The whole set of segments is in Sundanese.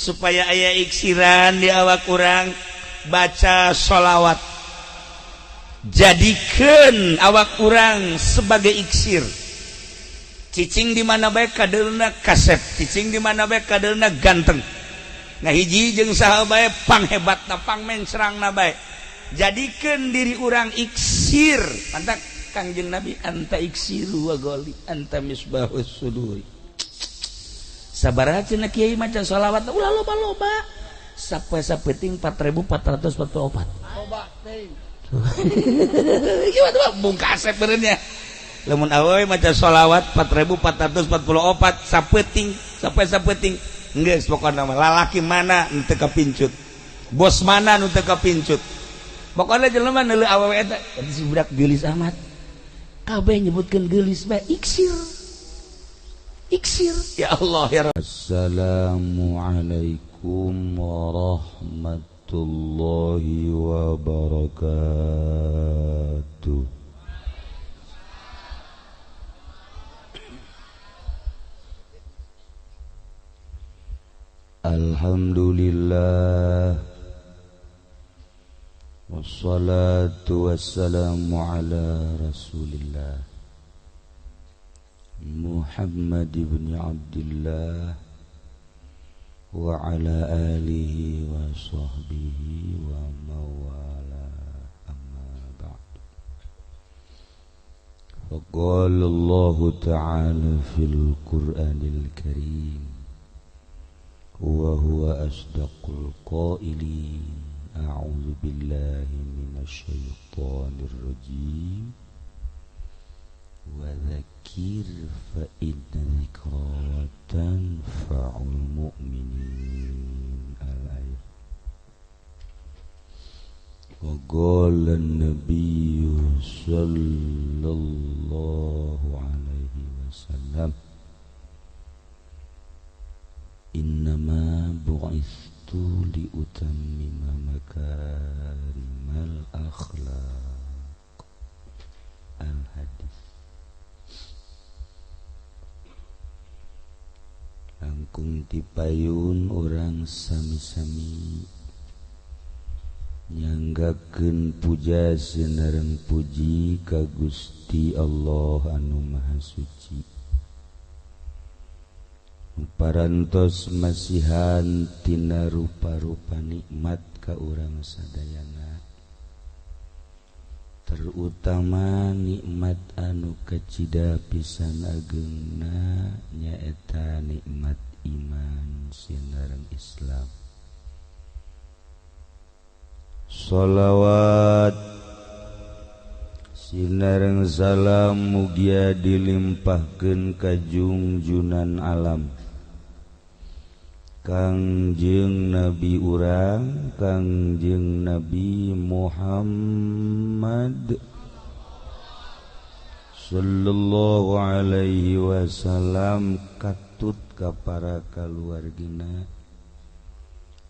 supaya aya iksiran di awak kurang baca sholawat jadikan awak kurang sebagai iksir cicing di mana baik kadelna kasep cicing di mana baik kadelna ganteng ngahiji jeung saha bae pang hebatna pang mencerangna bae jadikan diri orang iksir mantap Kangjeng Nabi anta iksiru wa goli anta misbahus suduri sabaraha cenah kiai maca sholawat ulah loba-loba sapeting 4444 loba teuing gimana tuh bung kasep benernya lamun awewe maca sholawat 4444 sapeting geus pokona lalaki mana nu teu kapincut bos mana nu teu kapincut pokona jelema neuleuh awewe eta si budak geulis amat kabeh nyebutkeun geulis bae iksir ya Allah ya Rabb. Assalamualaikum warahmatullahi wabarakatuh. Alhamdulillah wassalatu wassalamu ala rasulillah Muhammad ibn Abdullah wa ala alihi wa sahbihi wa mawala amma ba'd faqala Allah ta'ala fil Qur'anil Karim wa huwa asdaqul qailin a'udzu billahi minasy syaithanir rajim wa dzakir fa inna dzikra tanfa'ul mu'minin al-ayat wa qala an-nabiy sallallahu alaihi wasallam innama bu'ithu liutammima makarimal akhlaq al-hadis langkung tipayun orang sami-sami nyanggakeun puja sinareng puji ka Gusti Allah anu Maha Suci parantos masihan tina rupa-rupa nikmat ka urang sadayana terutama nikmat anu kacida pisan ageungna nyaeta nikmat iman sinareng Islam sholawat sinareng salam mugia dilimpahkeun ka junjunan alam Kangjeng Nabi urang Kangjeng Nabi Muhammad sallallahu alaihi wasallam katut ka para kaluargina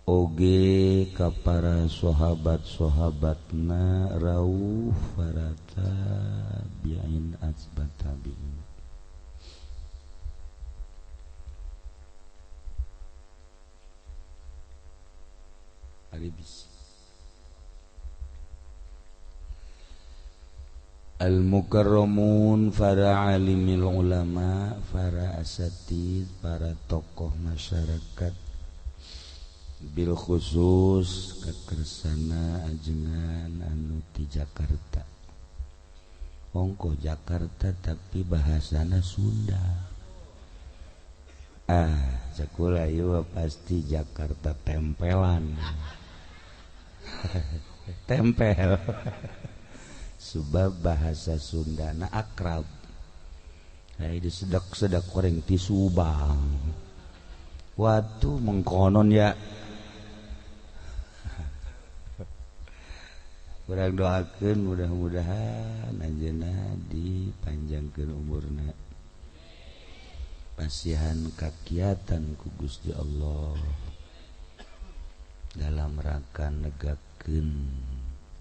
oge ka para sahabat-sahabatna rauf para tabi'in asbat tabi'in Al-mukarramun para alimil ulama para asatid para tokoh masyarakat bil khusus kakersana ajengan anu ti Jakarta ongko Jakarta tapi bahasana Sunda cakula ieu pasti Jakarta tempelan tempel sebab bahasa Sundana akrab itu sedak goreng ti Subang waktu mengkonon ya kurang doakeun mudah-mudahan anjeunna dipanjangkeun umurna pasihan kakiatan ku Gusti Allah dalam rangka negakeun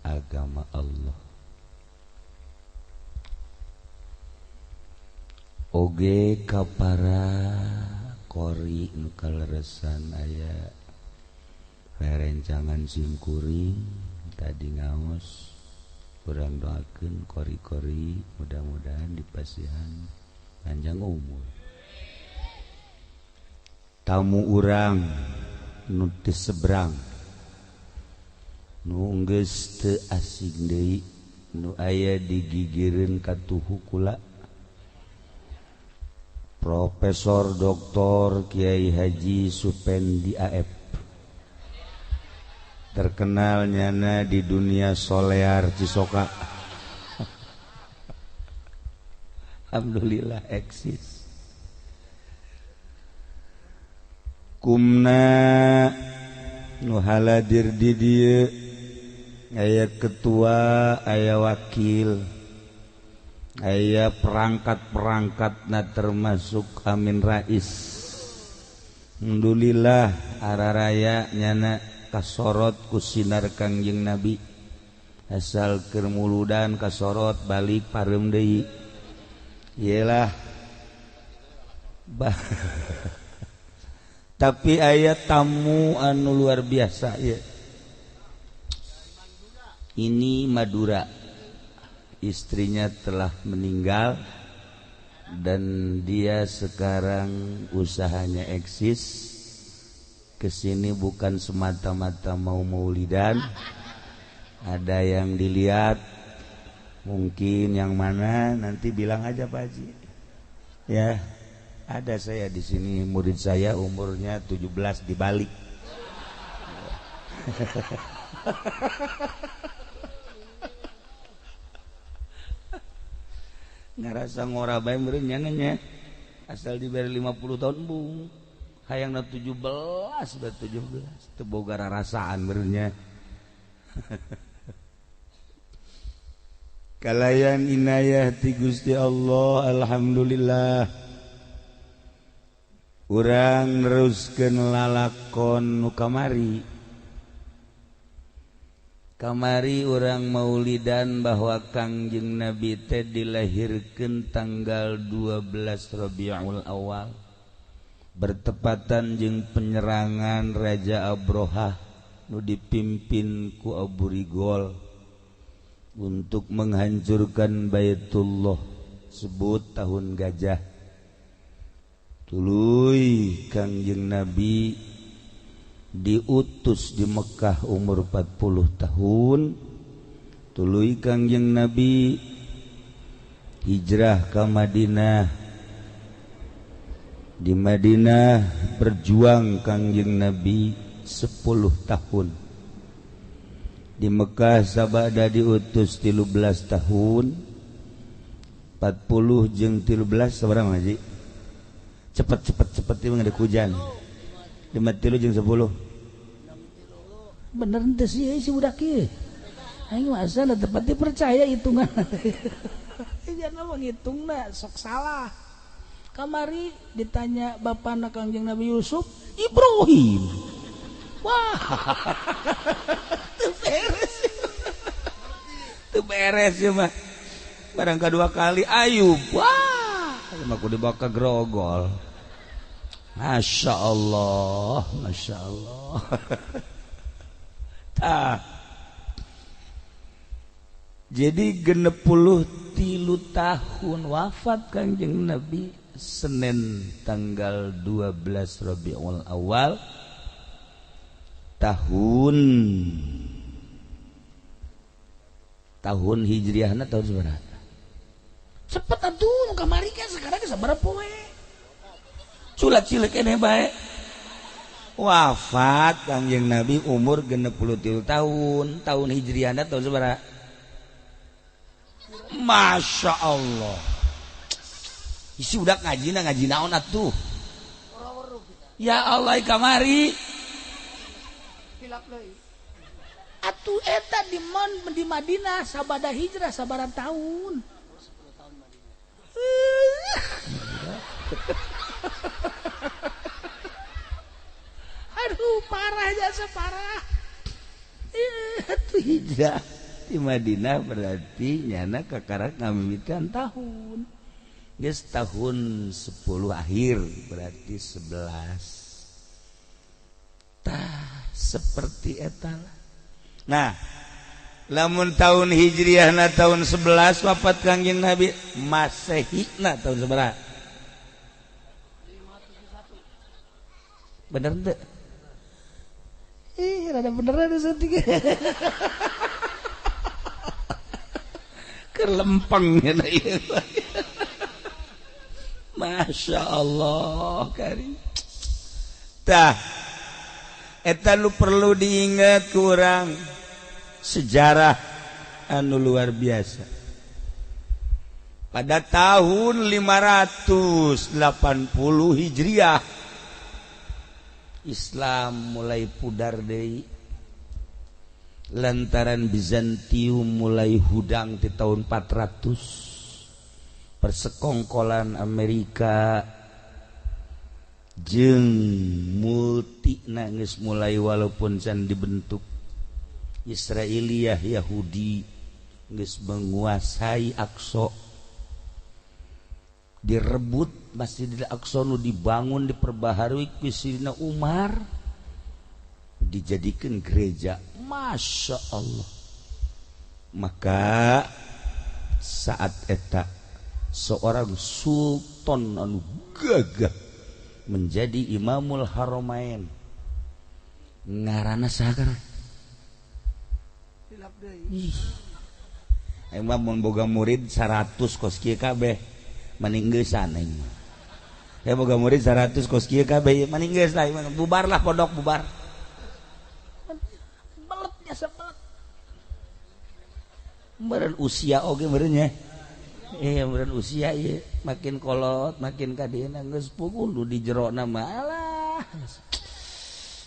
agama Allah oge ka para kori nu kaleresan aya rerencangan simkuring tadi ngaos kurang doakeun kori-kori mudah-mudahan dipasihan panjang umur. Tamu urang nu teu seberang nu geus teu asing deui nu aya digigireun katuhu kula Profesor Dr. Kiai Haji Supendi AF terkenal nyana di dunia solear Cisoka. Alhamdulillah eksis. Kumna nu haladir di dieu aya ketua, aya wakil, aya perangkat-perangkatna termasuk Amin Rais. Alhamdulillah araraya nyana kasorot ku sinar Kangjeng Nabi asal keur muludan kasorot balik pareum deui iyalah tapi aya tamu anu luar biasa ya. Ini Madura, istrinya telah meninggal dan dia sekarang usahanya eksis. Kesini bukan semata-mata mau maulidan, ada yang dilihat, mungkin yang mana nanti bilang aja Pak Haji. Ya, ada saya di sini murid saya umurnya 17 dibalik. Ngarasa ngora bae meureun nyananya. Asal diberi 50 tahun bung. Hayangna 17 udah 17 teu boga rarasaan beurnya. Kalayan inayah ti Gusti Allah alhamdulillah. Urang neruskeun lalakon nu kamari. Kamari urang maulidan bahwa Kangjeng Nabi teh dilahirkeun tanggal 12 Rabiul Awal. Bertepatan jeung penyerangan Raja Abrohah nu dipimpin ku Abu Rigol untuk menghancurkan Baitullah sebut tahun gajah. Tuluy Kangjeng Nabi diutus di Mekah umur 40 tahun. Tuluy Kangjeng Nabi hijrah ke Madinah. Di Madinah berjuang Kangjeng Nabi 10 tahun. Di Mekah sabada diutus 13 tahun. 40 jeung 13 sabarang Haji? Cepet ada hujan. 53 jeung 10. Bener teh sih si budak ieu. Aing mah asal tepat dipercaya hitungan. Jangan mah ngitungna sok salah. Kamari ditanya bapana Kangjeng Nabi Yusuf, Ibrahim. Wah, teu beres ya mah. Barang kedua kali Ayub. Wah, mah kudu dibawa ke grogol. Masya Allah, Masya Allah. Jadi 63 tahun wafat Kangjeng Nabi. Senin tanggal 12 Rabiul Awal tahun Hijriahna tahun seberapa? Cepet atuh kamari kan sekarang sabaraha poe. Culat cilik keneh bae. Wafat Kangjeng Nabi umur 63 tahun. Tahun Hijriahna tahun seberapa? Masya Allah. Isi udah ngaji naon atuh. Ya Allah kamari. Atuh eta di Madinah sabada hijrah sabaraha tahun. 10 tahun Madinah. Aduh parah jasa parah. Atuh hijrah di Madinah berarti nyana kakarak ngamimikeun tahun. geus tahun 10 akhir berarti 11 tah seperti eta. Nah lamun tahun hijriah na tahun 11 wafat Kangjeng Nabi, Masehi na tahun seberapa? Bener ente? Rada bener ada setik. Kelempengnya na ieu. Masya Allah karim. Tah eta lu perlu diingat kurang sejarah anu luar biasa. Pada tahun 580 Hijriah Islam mulai pudar deui lantaran Bizantium mulai hudang di tahun 400. Persekongkolan Amerika jeung multi nangis mulai walaupun can dibentuk Israiliyah Yahudi geus menguasai Aqsa, direbut Masjidil Aqsa nu dibangun diperbaharui ku Sidina Umar dijadikan gereja. Masya Allah. Maka saat eta seorang sultan anu gagah menjadi Imamul Haramain, ngaranna saha? Emang mun boga murid 100 kos kieu kabeh maninggeussan aing. Boga murid 100 kos kieu kabeh maninggeus lah, bubarlah pondok bubar. Beletnya sebelet. Meureun usia oge meureun nya. Meureun usia ieu makin kolot makin kadina geus pukul di jerona mah alah.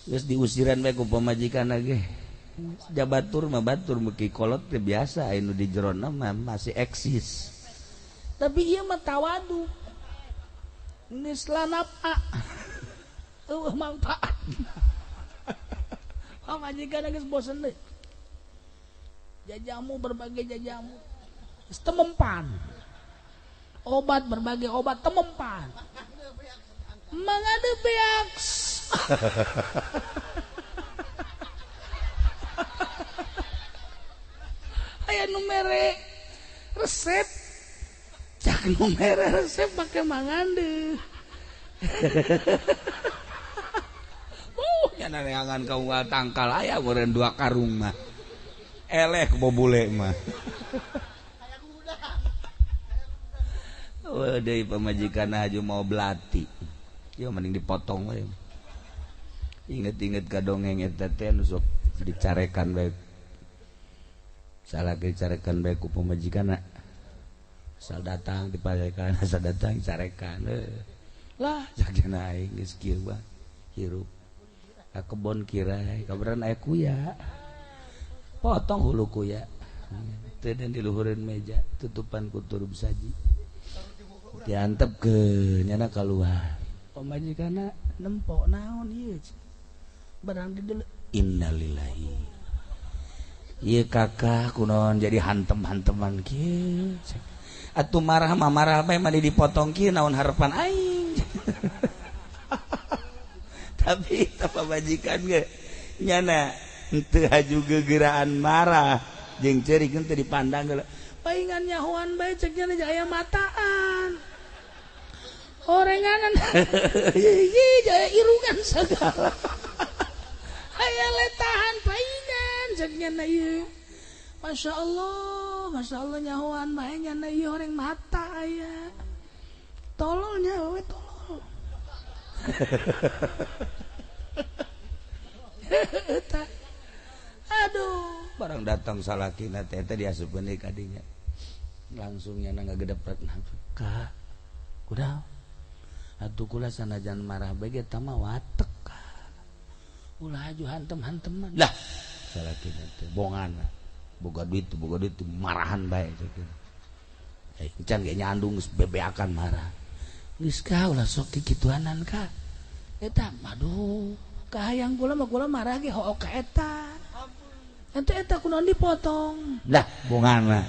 Geus diusiran bae ku pamajikanna ge. Jabatur mah batur muki kolot teh biasa anu di jerona mah masih eksis. Tapi ieu mah tawadu. Geus lanapa. Manfaat. Pamajikanna geus bosen deui. Jajamu berbagai jajamu. Geus temempan. Obat berbagai obat temempan. Mangade beaks. Aya nu mere resep. Cak nu mere resep make mangande. Nya naneangan ka unggal tangkal aya meureun 2 karung mah. Eleh bobule mah. Deui pamajikanna haju mau belati. Ieu mending dipotong we. Inget-inget ka dongeng eta teh nu sok dicarekan bae. Salah dicarekan bae ku pamajikanna. Asal datang diparekan, asal datang carekan. Lah jagena aing geus kieu bah hirup. Ka kebon kirai, kabaran aya kuya. Potong hulu kuya. Teu dan diluhureun meja, tutupan ku turub saji. Diantepkeun nyana kaluar. Pamajikanna nempo naon ieu? Barang di deuleu. Innalillahi. Ieu kakak kunaon jadi hantem-hanteman kieu. Atuh marah mah marah bae mah dipotong kieu naon harepan aing. Tapi pamajikan ge nyana henteu haju gegeraan marah jeung ceurikeun teu dipandang geula. Paingan nyahoan bae cek nya aya mataan. Orenganan. Jaya irungan segala. Aya letahan paingan cek nya ieu. Masya Allah nyahoan bae nya ieu oreng mata aya. Tololnya we tolol. Aduh, barang datang salakina teh diasupkeun deui ka dinya. Langsung nya ngagedepret ka. Kudaon? Atuh kula sanajan marah bae eta mah watek ka. Ulah haju hantem-hanteman. Lah, salakina teh bonganna. Boga duit marahan bae ceuk. Can ge nyandung geus bebeakan marah. Geus ka ulah sok kikituanan ka. Eta aduh, kahayang kula mah kula marah ge hook ka eta. Ente eta kunaon dipotong. Lah, bonganna.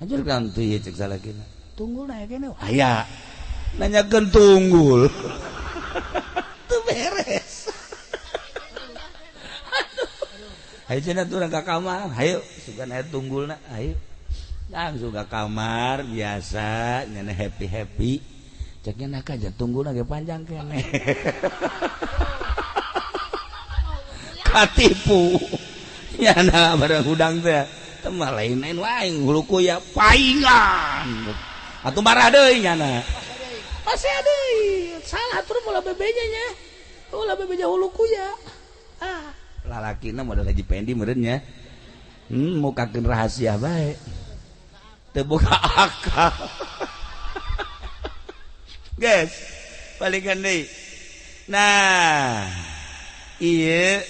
Anjur kan teu ieu cek salakina. tunggul naik kene aya nanyakeun tunggul teu beres ayo cenah turun ka kamar hayu sugan aya tunggulna ayo langsung ka kamar biasa nyana happy ceknya nak aja tunggulna ge panjang kene katipu nyana bareng hudang teh temah lain-lain wae huluku ya paingan atuh marah deui nyana masih deui salah turun ulah bebeja nya ulah bebeja huluku ya lalakina modal haji pendi meureun nya mukakeun rahasia bae teu boga akal guys balikan deui nah ieu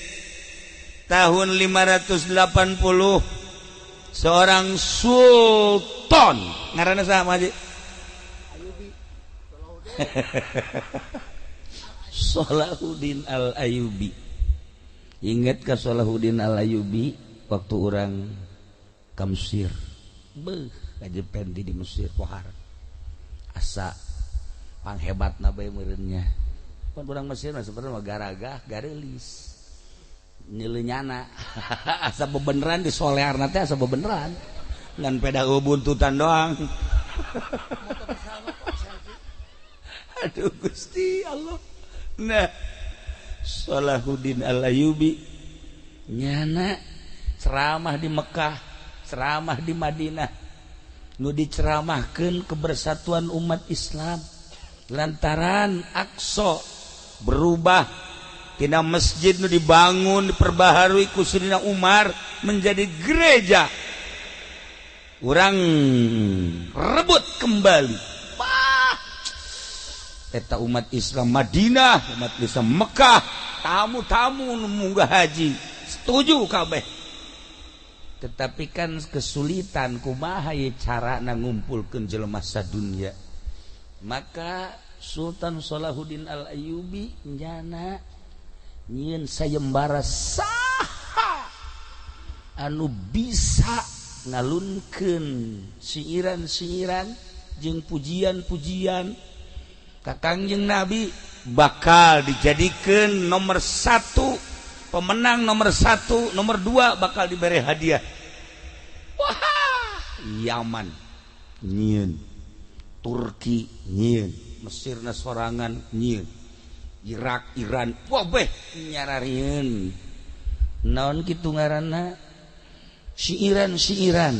tahun 580 seorang sultan ngaranna saha Haji Salahuddin Al-Ayyubi. Ingat ka Salahuddin Al-Ayyubi waktu orang ke Mesir kajepen di Mesir pohar asa panghebatna bae meureunnya pan urang Mesir sebenarnya garaga garelis nyelenyana asa bebeneran di solearna teh asa bebeneran ngan peda buntutan doang aduh Gusti Allah. Nah Salahuddin Al-Ayyubi nyana ceramah di Mekah, ceramah di Madinah, nu diceramahkeun kebersatuan umat Islam lantaran Aqsa berubah tina masjid nu dibangun diperbaharui ku Sayyidina Umar menjadi gereja. Urang rebut kembali. Eta umat Islam Madinah, umat Islam Mekah, tamu-tamu nu munggah haji setuju kabeh. Tetapi kan kesulitan kumaha ye carana ngumpulkeun jelema sadunya. Maka Sultan Salahuddin Al-Ayyubi nyana nyieun sayembara saha anu bisa ngalunkeun siiran-siiran jeung pujian-pujian ka Kangjeng Nabi bakal dijadikeun nomor 1 pemenang nomor 1 nomor 2 bakal diberi hadiah. Wah, Yaman nyieun, Turki nyieun, Mesirna sorangan nyieun, Irak, Iran, wah beh nyararieun. Naon kitu ngaranna? Siiran-siiran.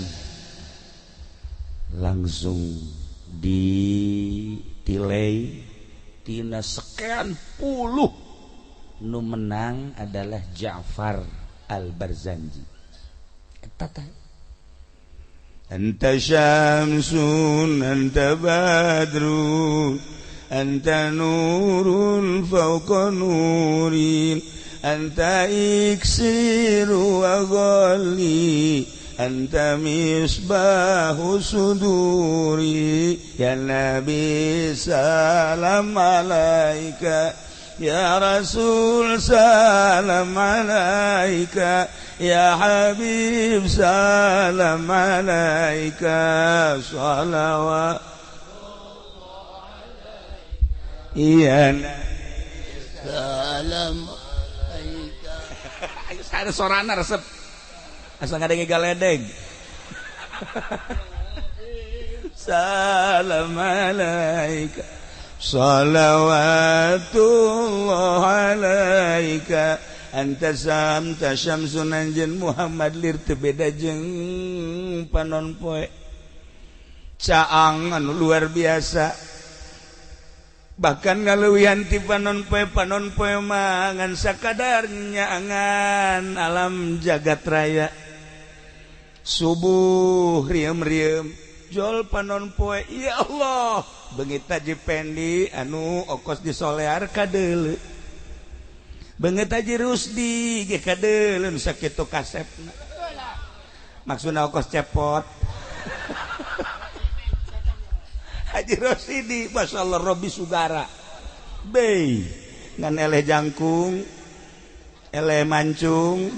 Langsung ditilai tina sekian puluh nu menang adalah Ja'far Al-Barzanji. Eta teh anta syamsun anta badrun anta nurun fawqa nurin anta iksiru wa ghalli anta misbahu suduri ya Nabi salam alaika ya Rasul salam alaika ya Habib salam alaika salawat ya Nabi salam alaika ada sorana resep asal ngadenge galedeg salam alaika salawatullah alaika anta syamsun anjeun Muhammad lir teu beda jeung panon poe caang anu luar biasa bahkan ngaleuwihan ti panon poe mah ngan sakadarnya angan alam jagat raya subuh riem-riem jol panon poe ya Allah beungit Haji Pendi anu okos disolear kadeuleu beungit Haji Rusdi ge kadeuleu nu sakitu kasepna maksudna okos cepot Haji Rosidi masyaallah Robi Sugara bey ngan eleh jangkung eleh mancung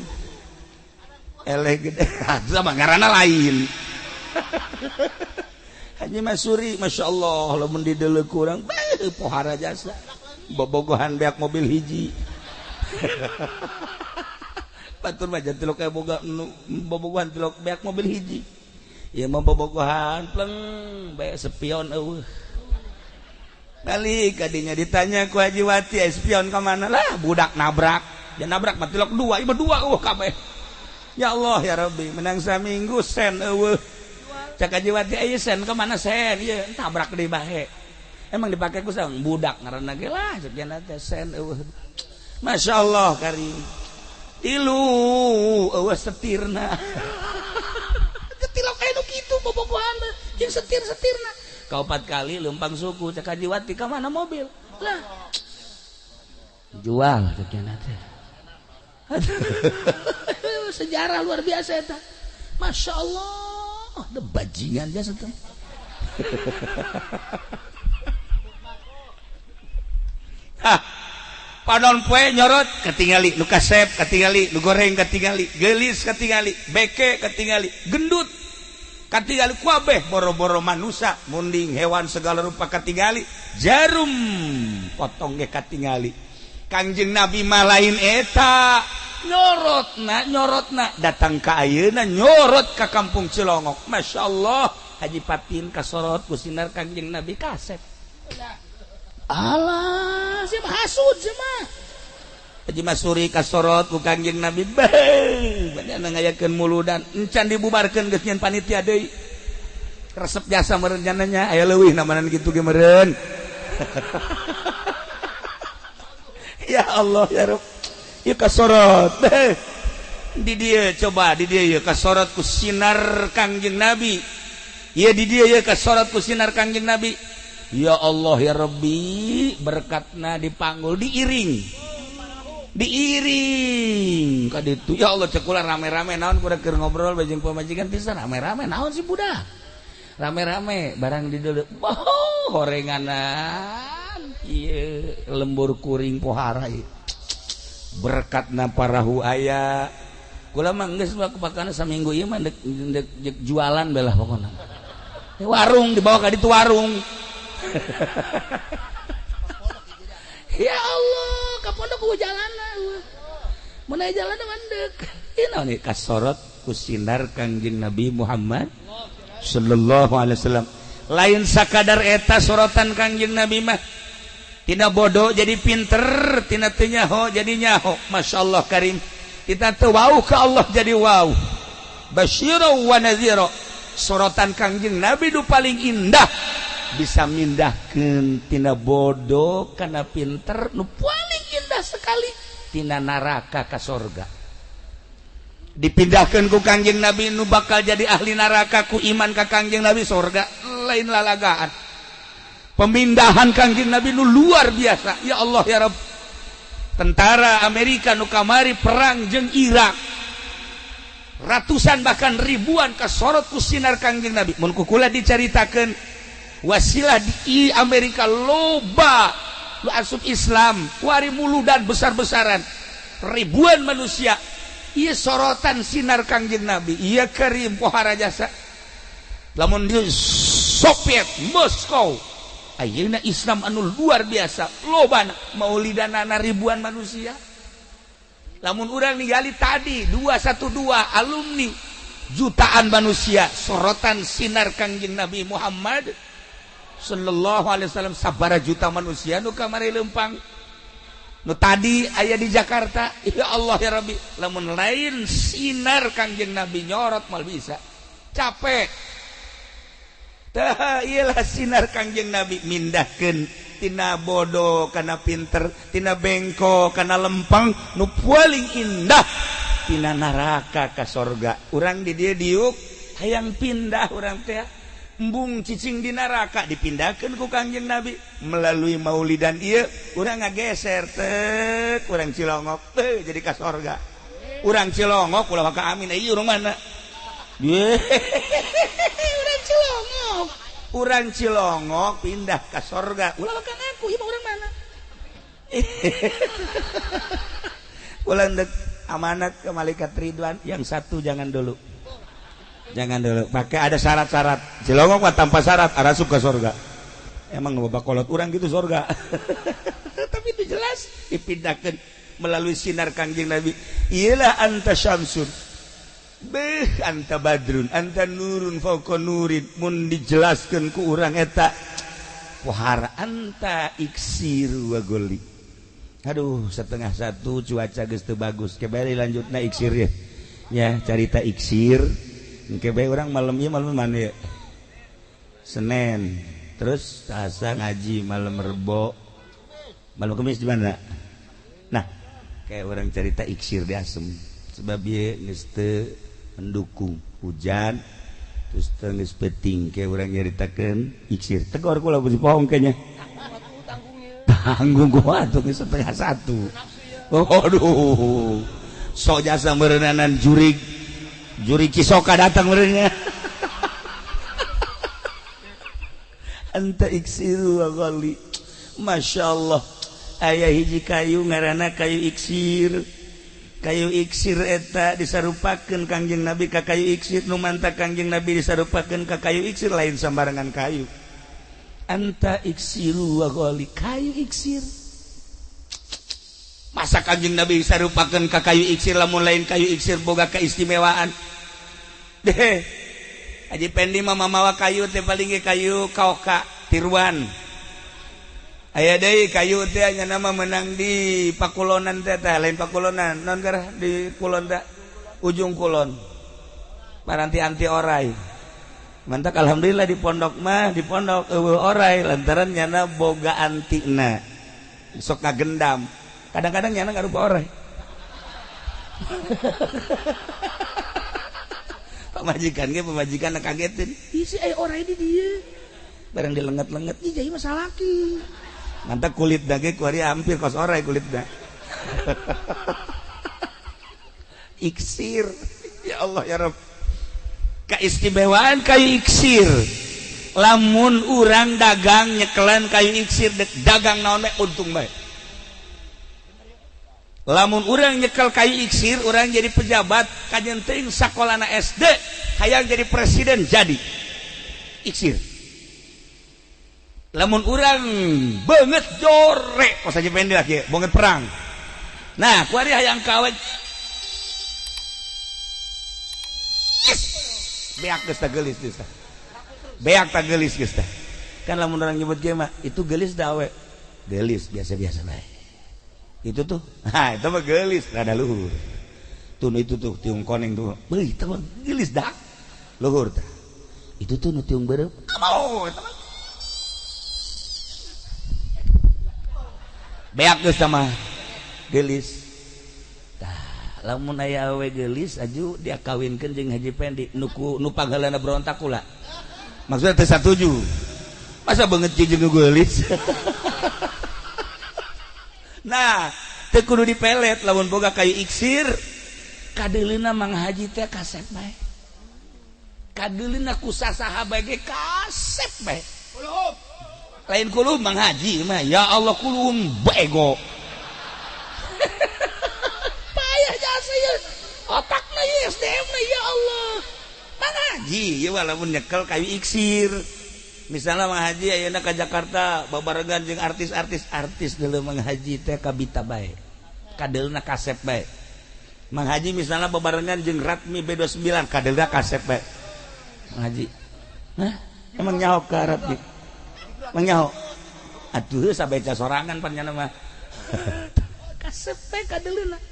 eleh gede sama ngaranna lain Haji Masuri Masya Allah lamun di deuleu kurang pohara jasa bobogohan beak mobil hiji batur mah jantilok kayak boga bobogohan tilok beak mobil hiji ieu mah bobogohan pleng bae spion eueuh balik kadinya ditanya ku Haji Wati spion ka mana lah budak nabrak ya nabrak mah tilok dua ieu dua kabeh ya Allah ya Rabbi menang saminggu sen eueuh cak Haji Wati aya sen ka mana sen ieu tabrak deui bae emang dipake ku saha budak ngaranna ge lah cenah teh sen eueuh masyaallah karim tilu eueuh setirna ketilok aya nu kitu bobogohan jeung setir-setirna kaopat kali leumpang suku cak Haji Wati ka mana mobil lah jual cenah teh sejarah luar biasa eta masyaallah ada bajingan jasa teh padon poe nyorot ketingali nu kasep ketingali nu goreng ketingali geulis ketingali beke ketingali gendut ketingali kabeh boro-boro manusia munding hewan segala rupa ketingali jarum potong ge ketingali Kangjeng Nabi mah lain eta nyorotna datang ka ayeuna nyorot ka kampung Cilongok masyaallah Haji Patin kasorot ku sinar Kangjeng Nabi kasep alah siapa hasud sama Haji Masuri kasorot ku Kangjeng Nabi bener ngayakeun muludan encan dibubarkeun geus nyen panitia deui resep jasa meureun jananya aya leuwih namanan kitu ge meureun ya Allah ya Rabb ieu kasorot di dieu coba di dieu ieu kasorot ku sinar Kangjeng Nabi ieu di dieu ieu kasorot ku sinar Kangjeng Nabi ya Allah ya Rabbi berkatna dipanggul diiring kaditu ya Allah cek ulah rame-rame naon kuda keur ngobrol bajeng pamajikan pisan rame-rame naon si budak rame-rame barang di dieu horenganan ieu lembur kuring pohara ieu berkatna parahu aya kula mah geus pakana saminggu ieu mah dek jualan belah pokona warung dibawa ka ditu warung ya Allah ka pondok ku jalanna mun aya jalan mandek ieu naon ieu kasorot ku sinar Kangjeng Nabi Muhammad sallallahu alaihi wasallam lain sakadar eta sorotan Kangjeng Nabi mah tina bodoh jadi pinter tina teu nyaho jadi nyaho masyaallah karim kita teu wau ka Allah jadi wau basyira wa nazira sorotan Kangjeng Nabi nu paling indah bisa mindahkeun tina bodoh kana pinter nu paling indah sekali tina neraka ka surga dipindahkeun ku Kangjeng Nabi nu bakal jadi ahli neraka ku iman ka Kangjeng Nabi surga lain lalagaan pemindahan Kangjeng Nabi nu luar biasa ya Allah ya Rabb tentara Amerika nu kamari perang jeung Irak ratusan bahkan ribuan kasorot ku sinar Kangjeng Nabi mun kukula dicaritakeun wasilah di Amerika loba lu asup Islam kuari muludan besar-besaran ribuan manusia ieu sorotan sinar Kangjeng Nabi ieu karim pohara jasa lamun di Soviet Moskow ayeuna Islam anu luar biasa lobana maulidanana ribuan manusia lamun urang ningali tadi 212 alumni jutaan manusia sorotan sinar Kangjeng Nabi Muhammad sallallahu alaihi wasallam sabara juta manusia nu kamari leumpang nu tadi aya di Jakarta ya Allah ya Rabbi lamun lain sinar Kangjeng Nabi nyorot mal bisa capek tah iyalah sinar Kangjeng Nabi mindahkeun tina bodoh kana pinter tina bengko kana lempang nu paling indah tina neraka ka surga urang di dieu diuk hayang pindah urang teh embung cicing di neraka dipindahkeun ku Kangjeng Nabi melalui maulidan ieu urang ngageser teh urang Cilongok teh jadi ka surga urang Cilongok ulah ka amin ieu urang mana urang Cilongok pindah ka surga ulah ka ngaku ieu urang mana ulah dek amanat ke malaikat Ridwan yang satu jangan dulu Jangan dulu. Pakai ada syarat-syarat. Cilongok mah tanpa syarat, arah suka surga. Emang loba kolot urang gitu surga. Tapi itu jelas dipindahkan melalui sinar Kangjeng Nabi. Iyalah anta syamsun. Beh anta badrun, anta nurun fauqa nurin. Mun dijelaskeun ku urang eta pohara anta iksir wa goli. Aduh, 12:30 cuaca geus teu bagus. Kebari lanjutna iksir ya. Ya, carita iksir. Kebe orang malam mana ya? Senin. Terus Selasa ngaji malam Rebo. Malam Kamis di mana? Nah, kayak orang cerita iksir di Asem. Sebab dia geus teu mendukung hujan. Terus teu geus peuting kayak orang nyaritakeun iksir. Tegor kula beusi pohong kayaknya. Tanggung gua atuh geus 12:30. Waduh. Sok jasa meureunanan juri Cisoka datang merenya. Anta iksiru wa ghali. Masya Allah. Ayah hiji kayu ngaranna kayu iksir. Kayu iksir eta disarupakeun Kangjeng Nabi ka kayu iksir. Nu manta Kangjeng Nabi disarupakeun ka kayu iksir lain sambarangan kayu. Anta iksiru wa ghali. Kayu iksir. Masa Kangjeng Nabi disarupakeun ka kayu iksir lamun lain kayu iksir boga keistimewaan. Deh, Haji Pendi mah mamawa kayu teh paling ge kayu kaoka tiruan. Aya deui kayu teh nya nama menang di Pakulonan teh lain Pakulonan, naon garah di kulon teh ujung kulon. Paranti anti orai. Mantak alhamdulillah di pondok mah di pondok eueuh orai lantaran nyana boga antina. Sok ngagendam. Kadang-kadang nyana ngarupa orai. Pemajikan ge pemajikan kagetin. Isi orai di dieu. Barang dilenget-lenget ih jadi masalah laki. Mantap kulit dage kuari hampir kos orai kulitna. Iksir. Ya Allah ya Rabb. Keistimewaan kayu iksir. Lamun urang dagang nyekelan kayu iksir dagang naon we untung bae. Lamun urang nyekel kayu iksir, urang jadi pejabat, kajen teuing sakolana SD, hayang jadi presiden jadi iksir. Lamun urang beungeut jore, kos aja pendek lagi, beungeut perang. Nah, kuari hayang kawin. Beak geus tah geulis geus tah. Beak tah geulis geus tah. Kan lamun urang nyebut ge mah, itu geulis da we. Geulis biasa-biasa bae. Itu tuh, nah itu mah gelis rada luhur. Tuh itu tuh tiung koneng tuh, beuh itu mah gelis dah, luhur tah. Itu tuh nu tiung bereup, mau itu mah. Beak geus mah gelis. Tah, lamun aya awe gelis aju dia kawinkeun jeung Haji Pendi nu panggalana berontak kula. Maksudnya teu satuju. Masa beungeut jeung gelis. Nah, teu kudu dipelet lamun boga kayu iksir. Kadeulina Mang Haji teh kasep bae. Kadeulina ku sasaha bae ge kasep bae. Kulum. Lain kulum Mang Haji mah, ya Allah kulum bego. Payah jasa ye. Otakna ye SDM-na ya Allah. Mang Haji ye walaupun nyekel kayu iksir. Misalnya Mang Haji ayeuna ka Jakarta babarengan jeung artis deuleu Mang Haji teh kabita bae. Kadeulna kasep bae. Mang Haji misalnya babarengan jeung Ratmi B29 kadeulna kasep bae. Mang Haji. Hah? Emang nyaho ka Ratmi? Mang nyaho. Atuh sabeca sorangan pan nya mah. Kasep bae kadeulna.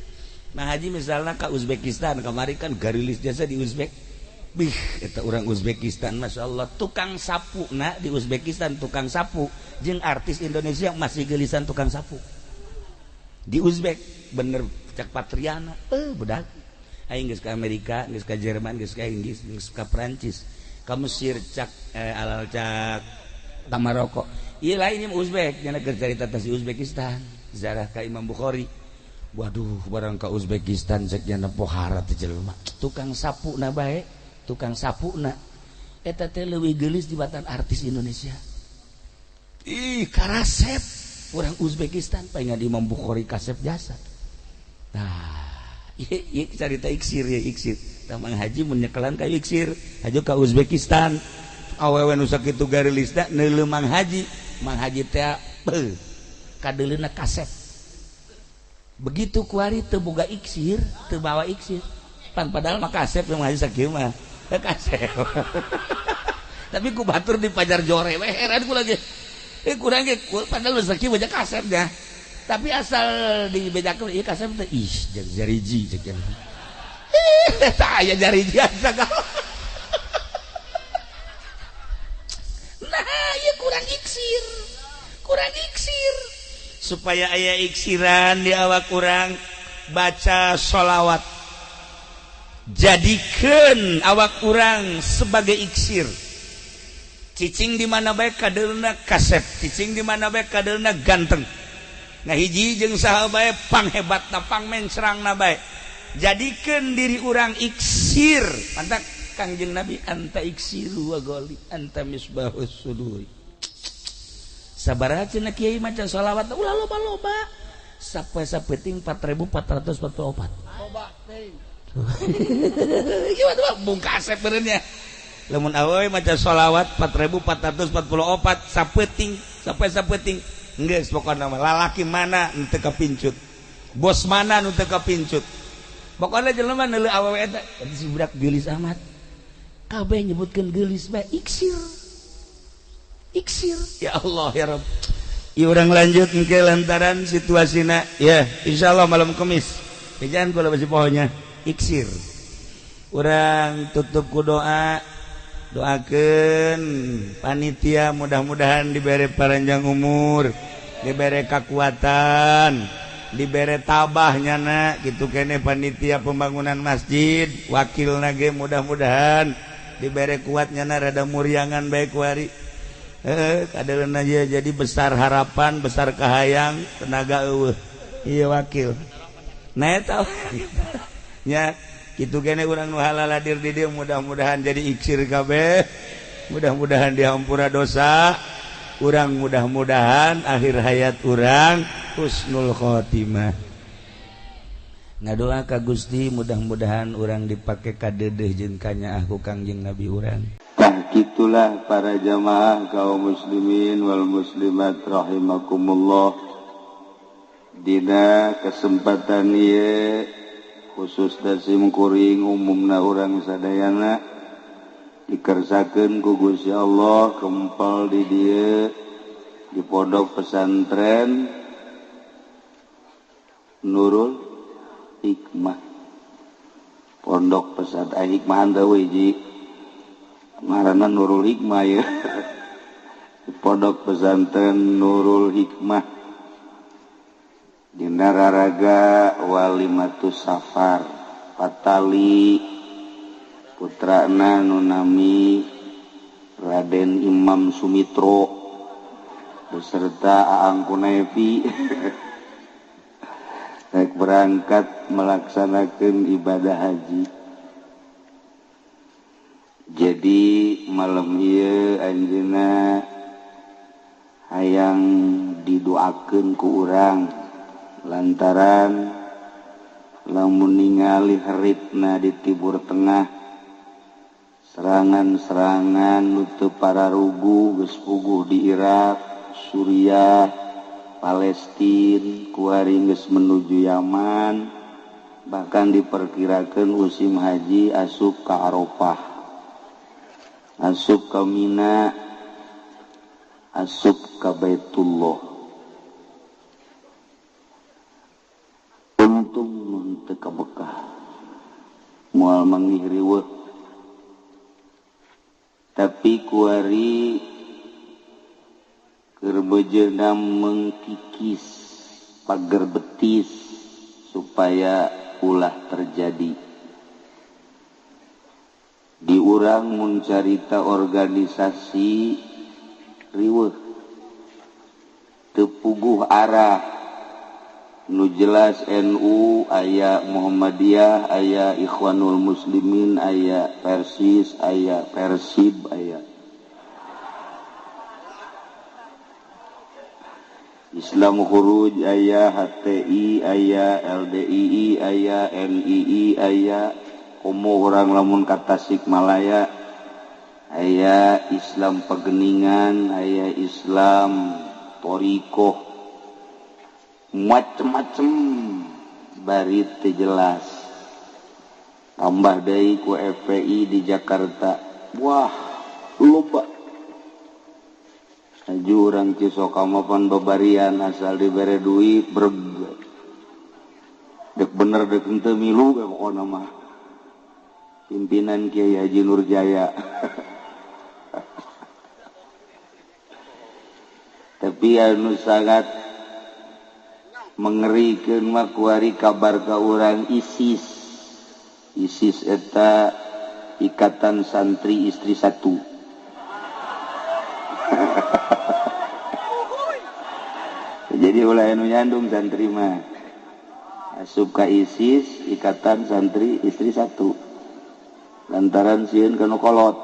Mang Haji misalnya ka Uzbekistan kamari kan garilis jasa di Uzbek. Bih, eta orang Uzbekistan, masya Allah, tukang sapu, nah di Uzbekistan tukang sapu, jeung artis Indonesia masih gelisan tukang sapu. Di Uzbek, bener cak Patriana, budak. Aing geus ka Amerika, geus ka Jerman, geus ka Inggris, geus ka Prancis, ka Mesir cak alal cak ka Maroko. Ieu lain Uzbek, nya keur carita teh di Uzbekistan, ziarah ka Imam Bukhari. Waduh, barang ka Uzbekistan cek nya pohara teh jelema. Tukang sapu na bae. Tukang sapuna eta teh leuwih geulis dibatan artis Indonesia. Ih, karasep urang Uzbekistan paingan Imam Bukhari kasep jasa. Nah, carita iksir ya iksir tamang haji menyekelan ka iksir haji ka Uzbekistan awewe nu sakitu garilisna neuleuh mang haji teh kadeulina kasep begitu kuari teu boga iksir teu bawa iksir pan padahal mah kasep yang haji sakieu mah kasep tapi ku batur di pajar jore we heran ku lagi kurang ge padahal sakieu baca kasepnya tapi asal dibedakeun ieu kasep teh ih jariji ceuk tah aya jariji asa nah ieu kurang iksir supaya aya iksiran di awak urang baca sholawat jadikeun awak urang sebagai iksir cicing di mana bae kadeulna kasep cicing di mana bae kadeulna ganteng ngahiji jeung saha bae panghebatna pangmencrangna bae jadikeun diri urang iksir pantak Kangjeng Nabi anta iksiru wa goli anta misbahus suduri sabaraha cenah kiai maca sholawat ulah loba-loba sapoe-sapeting 4444 loba teh gimana bung kasep benernya lamun awewe maca sholawat 4444 sapeting geus pokona mah lalaki mana nu teu kapincut bos mana nu teu kapincut pokona jelema neuleuh awewe eta si budak geulis amat kabeh nyebutkeun geulis bae iksir ya Allah ya Rabb ieu urang lanjut engke lantaran situasina ya insyaallah malam Kamis jangan kula basi pohonya iksir urang tutup ku doa doakeun panitia mudah-mudahan dibere panjang umur dibere kekuatan dibere tabah nyana kitu kene panitia pembangunan masjid wakilna ge mudah-mudahan dibere kuat nyana rada muriangan bae kuari kadeulna jadi besar harapan besar kahayang tenaga eueuh ieu wakil nah eta nya kitu kene urang nu halal hadir di dieu mudah-mudahan jadi iksir kabeh mudah-mudahan dihampura dosa urang mudah-mudahan akhir hayat urang husnul khotimah ngadoa ka Gusti mudah-mudahan urang dipake kadeudeuh jeung kanyaah ku Kangjeng Nabi urang tah kitulah para jamaah kaum muslimin wal muslimat rahimakumullah dina kesempatan ieu khusus dasim kuring umumna urang sadayana dikersakeun ku Gusti Allah kempal di dieu di pondok pesantren Nurul Hikmah pondok pesantren hikmah teh we ngaranna Nurul Hikmah ya di pondok pesantren Nurul Hikmah dina raraga Walimatus Safar Patali putrana nunami Raden Imam Sumitro beserta Aang Kunevi rek berangkat melaksanakan ibadah haji. Jadi malam ieu anjeunna hayang didoakeun ku urang lantaran lamun ningali haritna di Timur Tengah serangan-serangan nu teu pararugu geus puguh di Irak, Suriah, Palestina, kuari geus menuju Yaman, bahkan diperkirakan musim haji asup ka Arafah, asup ka Mina, asup ka Baitullah. Untung mun teu kabekah moal manggih riweuh, tapi kuari kerbejeuna mengkikis pager betis supaya ulah terjadi di urang mun carita organisasi riweuh teu puguh arah nu jelas NU aya Muhammadiyah aya Ikhwanul Muslimin aya Persis aya Persib aya Islam Khuruj aya, HTI aya, LDII aya, NII aya, komo orang lamun ka Tasikmalaya aya Islam Pegeningan, aya Islam Torikoh, macem-macem bari teu jelas. Tambah deui ku FPI di Jakarta, wah loba. Aju urang Cisoka mah pan babarian asal dibere duit breg. Dek bener dek henteu milu we pokona mah. Pimpinan Kiai Haji Nurjaya. Tapi anu sangat mengerikan mah kuari kabar ka urang ISIS. ISIS eta Ikatan Santri Istri Satu. Jadi ulah anu nyandung santri mah asup ka ISIS Ikatan Santri Istri Satu. Lantaran sieun ka nu kolot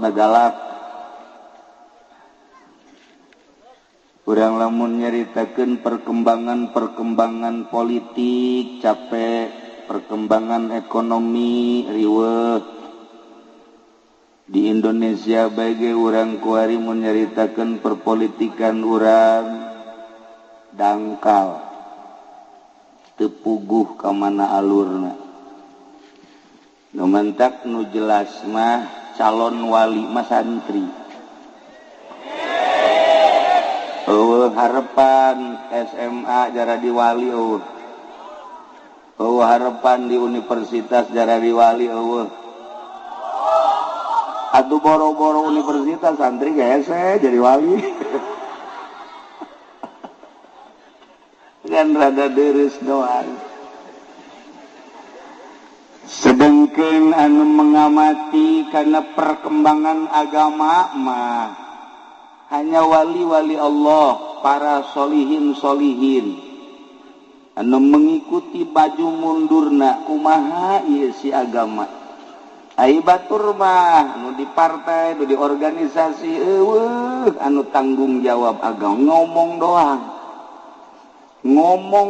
na galak. Urang lamun nyaritakeun perkembangan politik capek, perkembangan ekonomi riweuh. Di Indonesia bagi urang kuari mun nyaritakeun perpolitikan urang dangkal, teu puguh ka mana alurna. Nu mentak nu jelas mah calon wali mah santri. Harapan SMA jara di wali harapan di universitas jara di wali atuh boro-boro universitas santri hese jadi wali. Kan rada deres doang. Sedengkeun anu mengamati karena perkembangan agama mah hanya wali-wali Allah, para solihin anu mengikuti baju mundurna kumaha ieu si agama. Ai batur mah anu di partai, anu di organisasi anu tanggung jawab agama ngomong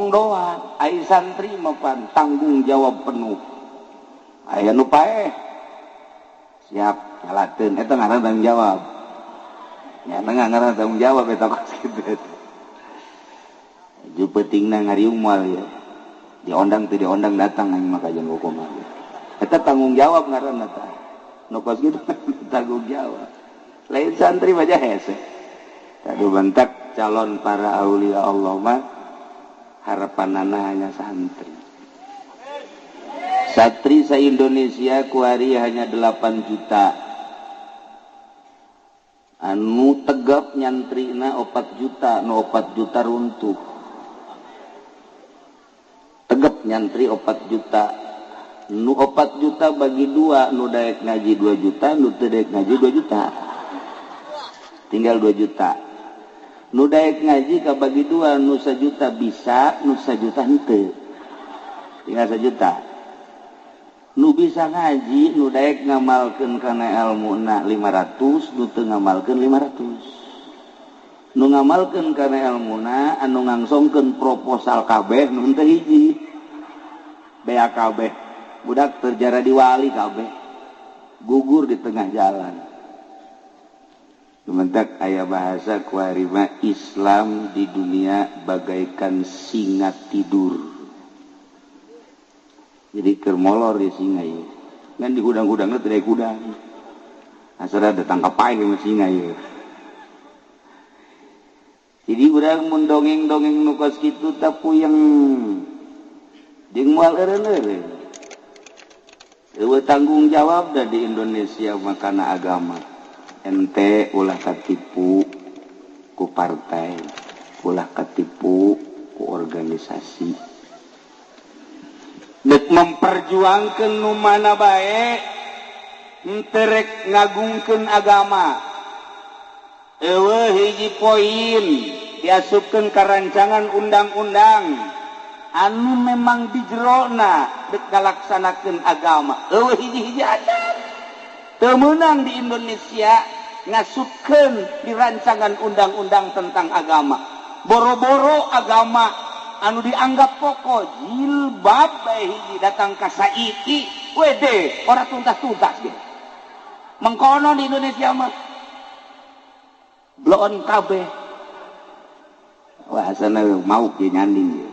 doang. Ai santri mah pan tanggung jawab penuh. Aya nu paeh siap nyalateun eta ngaran tanggung jawab. Ya ngaran tanggung jawab eta kos kitu. Ju pentingna ngariung moal ya. Diondang teu diondang datang aing mah ka jeung hukum. Eta tanggung jawab ngaranna tah. Nu kos kitu tanggung jawab. Lain santri mah hese. Tadu bentak calon para aulia Allah mah harapanana hanya santri. Santri se-Indonesia kuari hanya 8 juta. Anu tegap nyantrina 4 juta, nu 4 juta runtuh. Tegap nyantri 4 juta. Nu 4 juta bagi 2, nu daek ngaji 2 juta, nu teu daek ngaji 2 juta. Tinggal 2 juta. Nu daek ngaji ka bagi 2, nu 1 juta bisa, nu 1 juta henteu. Tinggal 1 juta. Nu bisa ngaji, nu daek ngamalkeun kana ilmuna 500, nu teu ngamalkeun 500. Nu ngamalkeun kana ilmuna anu ngangsongkeun proposal kabeh nu teu hiji. Bea kabeh. Budak terjara di wali kabeh. Gugur di tengah jalan. Sementak aya bahasa kuarima Islam di dunia bagaikan singa tidur. Jadi keur molor di singa ieu. Ngan di gudang-gudangna teu aya gudang. Asal ada tangkap pae sama singa ieu. Jadi urang mun dongeng-dongeng nu kos kitu teh puyeng. Jeung moal eureun-eureun. Eueuh tanggung jawab dah di Indonesia makana agama. Ente ulah katipu ku partai, ulah katipu ku organisasi. Dek memperjuangkeun nu mana bae, henteu rek ngagungkeun agama. Eueuh hiji poin diasupkeun ka rancangan undang-undang anu memang di jerona dek ngalaksanakeun agama. Eueuh hiji-hiji adat teu meunang di Indonesia ngasupkeun di rancangan undang-undang tentang agama. boro-boro agama anu dianggap pokok jilbab bae hiji datang ka saiki wede ora tuntas-tuntas ge mengkono di Indonesia mah bloon kabeh wah sana mau ge nyanding ge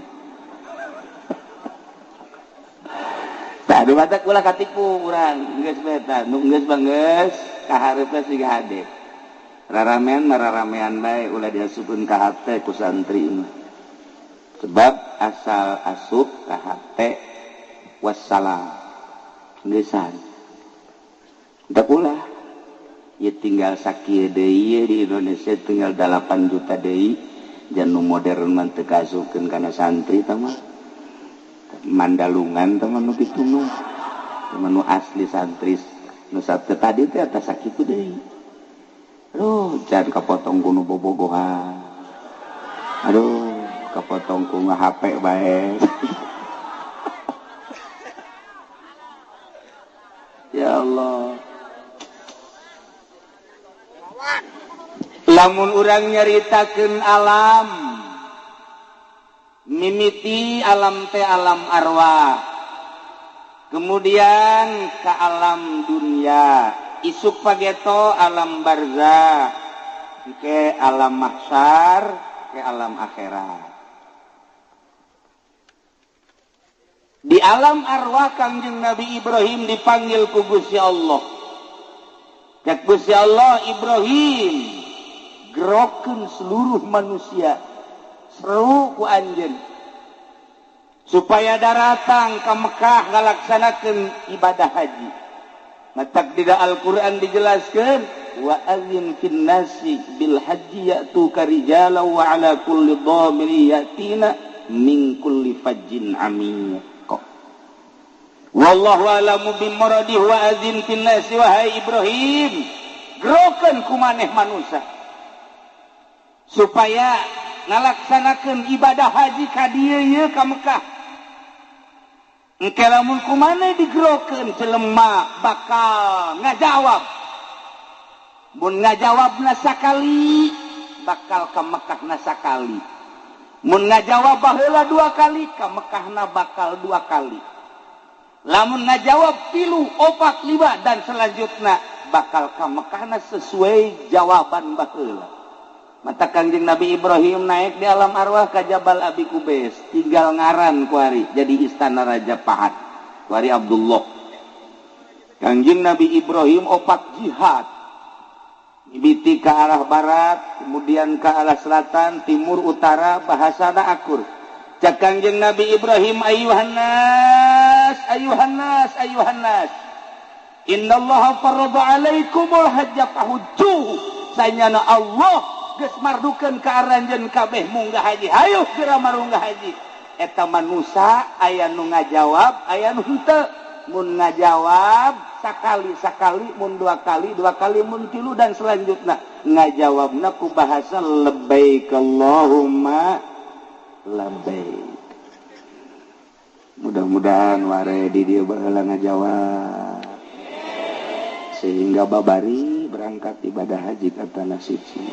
tah anu batak ulah katipu urang geus beta nu geus bangeus kahareupeun siga hade raramean bae ulah diasupkeun ka hate ku santri mah sebab asal asup ka hate wassalam gesan da ulah ya tinggal sakieu deui di Indonesia tinggal 8 juta deui jan nu modern mah teu kasupkeun kana santri tah mah mandalungan tah mah nu kitu mah nu asli santri nu sateu tadi teh eta sakitu deui aduh jangan kapotong kuno bobogohan aduh kapotong ku HP bae ya Allah lamun urang nyaritakeun alam mimiti alam teh alam arwah kemudian ke alam dunia isuk pageto alam barzah ke alam mahsyar ke alam akhirat di alam arwah Kangjeng Nabi Ibrahim dipanggil ku Gusti Allah cek Gusti Allah Ibrahim gerokeun seluruh manusia seru ku anjeun supaya datang ke Mekah ngalaksanakeun ibadah haji. Matak di Al-Quran dijelaskan wa azim fin nasi bil haji ya'tuka rijala wa ala kulli dhamiri yatina min kulli fajjin amiq. Wallahu a'lamu bimuradih wa azim fin nasi wahai Ibrahim gerokeun ku maneh manusia supaya ngalaksanakeun ibadah haji ka dieu ye ka Mekah. Engke lamun kumaneh digerokeun jelema bakal ngajawab. Mun ngajawabna sakali bakal ka Mekahna sakali. Mun ngajawab baheula 2 kali ka Mekahna bakal 2 kali. Lamun ngajawab 3, 4, 5 dan selanjutnya bakal ka Mekahna sesuai jawaban baheula. Mata Kangjeng Nabi Ibrahim naik di alam arwah ke Jabal Abi Kubais tinggal ngaran kuari jadi istana Raja Pahat kuari Abdullah Kangjeng Nabi Ibrahim opat jihad mimiti ke arah barat kemudian ke arah selatan timur utara bahasana akur cak Kangjeng Nabi Ibrahim ayuhan nas ayuhan nas ayuhan nas innallaha farada alaikumul hajja fahujjuhu sayana Allah geus mardukeun ka aranjeun kabeh munggah haji hayu geura marunggah haji eta manusia aya nu ngajawab aya nu henteu mun ngajawab sakali mun 2 kali mun 3 dan selanjutnya ngajawabna ku bahasa labbaik Allahumma labbaik mudah-mudahan ware di dieu baheula ngajawab sehingga babari berangkat ibadah haji kata nasiji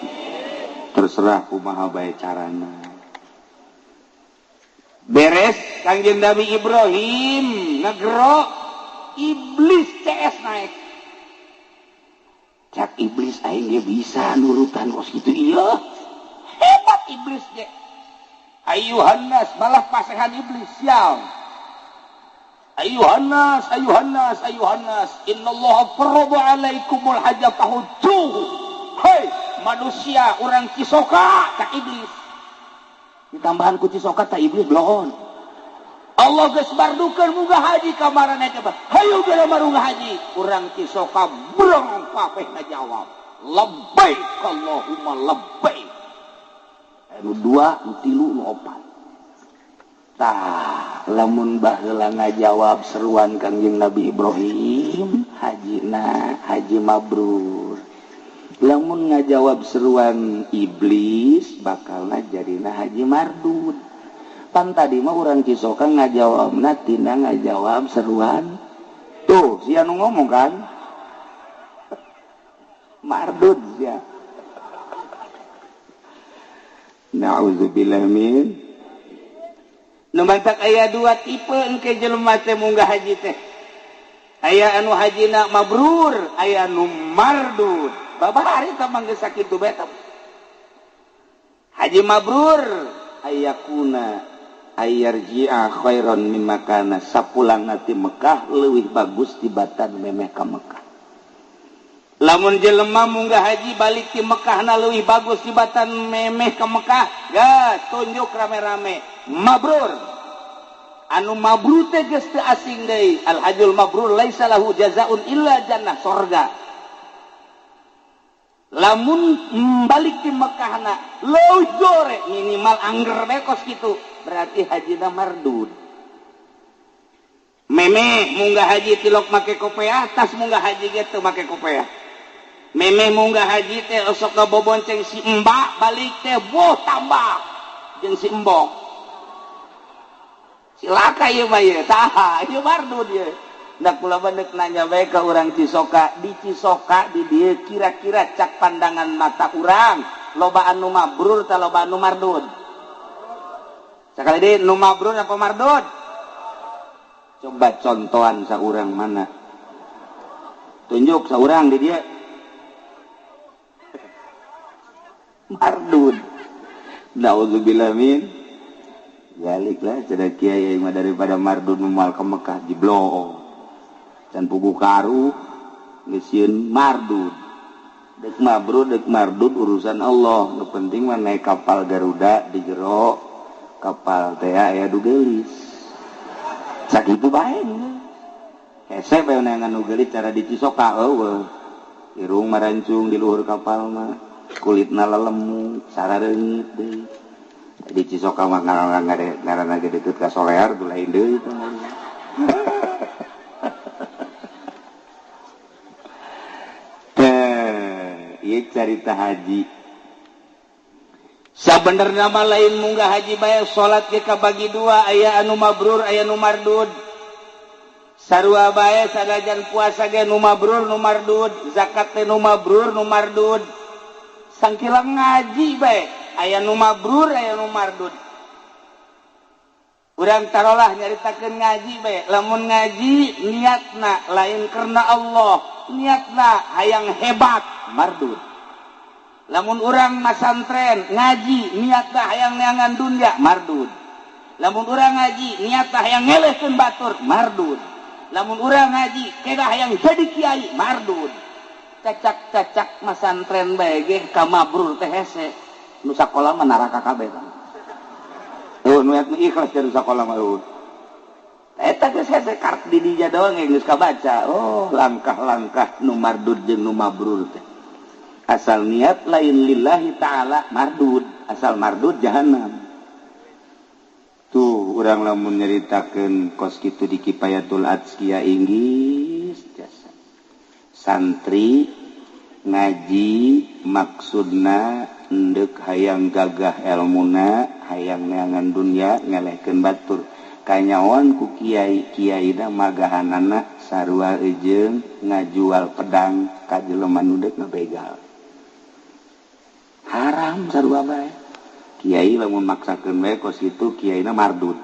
terserah kumaha bae carana beres Kangjeng Nabi Ibrahim ngegero iblis CS naik cak iblis aing ge bisa nurutan kos kitu ieu hebat iblis ge ayuhan nas balah pasehan iblis sial ayuhan nas innallaha farada alaikumul hajja fahujjuhu hei manusia orang cisoka tak iblis ditambahan ku cisoka tak iblis belon Allah geus bardukeun munggah haji ka marana coba hayu geura marunggah haji urang cisoka brong kabeh ngajawab labbaik Allahumma labbaik anu 2 nu 3 nu 4 tah lamun baheula ngajawab seruan Kangjeng Nabi Ibrahim hajina haji mabrur lamun ngajawab seruan iblis bakalna jadina haji mardud pan tadi mah urang cisoka ngajawabna tina ngajawab seruan tuh sia nu ngomong kan mardud ya Nauzubillah min. Nu mantak aya dua tipe engke jelema teh munggah haji teh. Aya anu hajina mabrur, aya nu mardud. Babari teh mangga sakitu bae teh. Haji mabrur ayakuna ayarji'a khairan mimma kana, sapulang ti Mekah leuwih bagus tibatan memeh ka Mekah. Lamun jelema munggah haji balik ti Mekahna leuwih bagus tibatan memeh ka Mekah, ga tunjuk rame-rame mabrur. Anu mabrur teh geus teu asing deui, al hajjul mabrur laisa lahu jazaun illa jannah, surga. Lamun balik ti Mekahna leuwih jore minimal angger bekos kitu, berarti hajina mardud. Memeh munggah haji tilok make kopiah, tas munggah haji ge teu make kopiah. Memeh munggah haji teh osok bobonceng si mbak, balik teh boh tambah jeung si embok. Silaka ieu mah ieu, saha ieu mardud ieu. Da kula beuk nanya bae ka urang Cisoka, di Cisoka di dieu kira-kira cak pandangan mata urang, loba anu mabrur tah loba anu mardud? Sakali deui nu mabrur apa mardud? Coba contohan saurang mana? Tunjuk saurang di dieu. Mardud. Nauzubillah min. Baliklah cedak kiai mah daripada mardud mual ke Mekah jibloo. Dan pugu karu geusieun mardud. Deuk mabrur deuk mardud urusan Allah. Nu penting mah naik kapal Garuda di jero kapal teh aya du geulis. Sakitu bae. Hese bae neangan nu geulis cara di Cisoka eueuh. Irung marancung di luhur kapal mah. Kulitna lelemu, sarareungit deui. Di Cisoka mah ngaranna ge deukeut ka Solear tu lain deui. Ieu carita haji. Sabenerna mah lain munggah haji bae salat ge kabagi dua, aya anu mabrur, aya nu mardud. Sarua bae sanajan puasa ge nu mabrur, nu mardud, zakat teh nu mabrur, nu mardud. Sangkilang ngaji bae aya nu mabrur aya nu mardud. Urang tarolah nyaritakeun ngaji bae, lamun ngaji niatna lain karena Allah, niatna hayang hebat mardud. Lamun urang masantren ngaji niatna hayang neangan dunya mardud. Lamun urang ngaji niatna hayang ngelehkeun batur mardud. Lamun urang ngaji kedah hayang jadi kiai mardud. Cacak-cacak masantren bae ge ka mabrur teh hese. Nu sakola mah neraka kabeh. Tuh nu ikhlas dari sakola mah eueuh. Eta geus hese karep di dinya doang geus kabaca. Oh, langkah-langkah nu mardud jeung nu mabrur teh. Asal niat lain lillahi ta'ala mardud, asal mardud jahanam. Tuh urang lamun nyaritakeun kos kitu di Kifayatul Azkiya inggis jasa. Santri ngaji maksudna endek hayang gagah elmuna, hayang neangan dunya, ngelehkeun batur. Kanyawan ku kiai-kiaina magahanana sarua ejeung ngajual pedang ka jelema nu deuk ngabegal. Haram sarua bae. Kiai lamun maksakeun bae kos kitu kiaina mardud.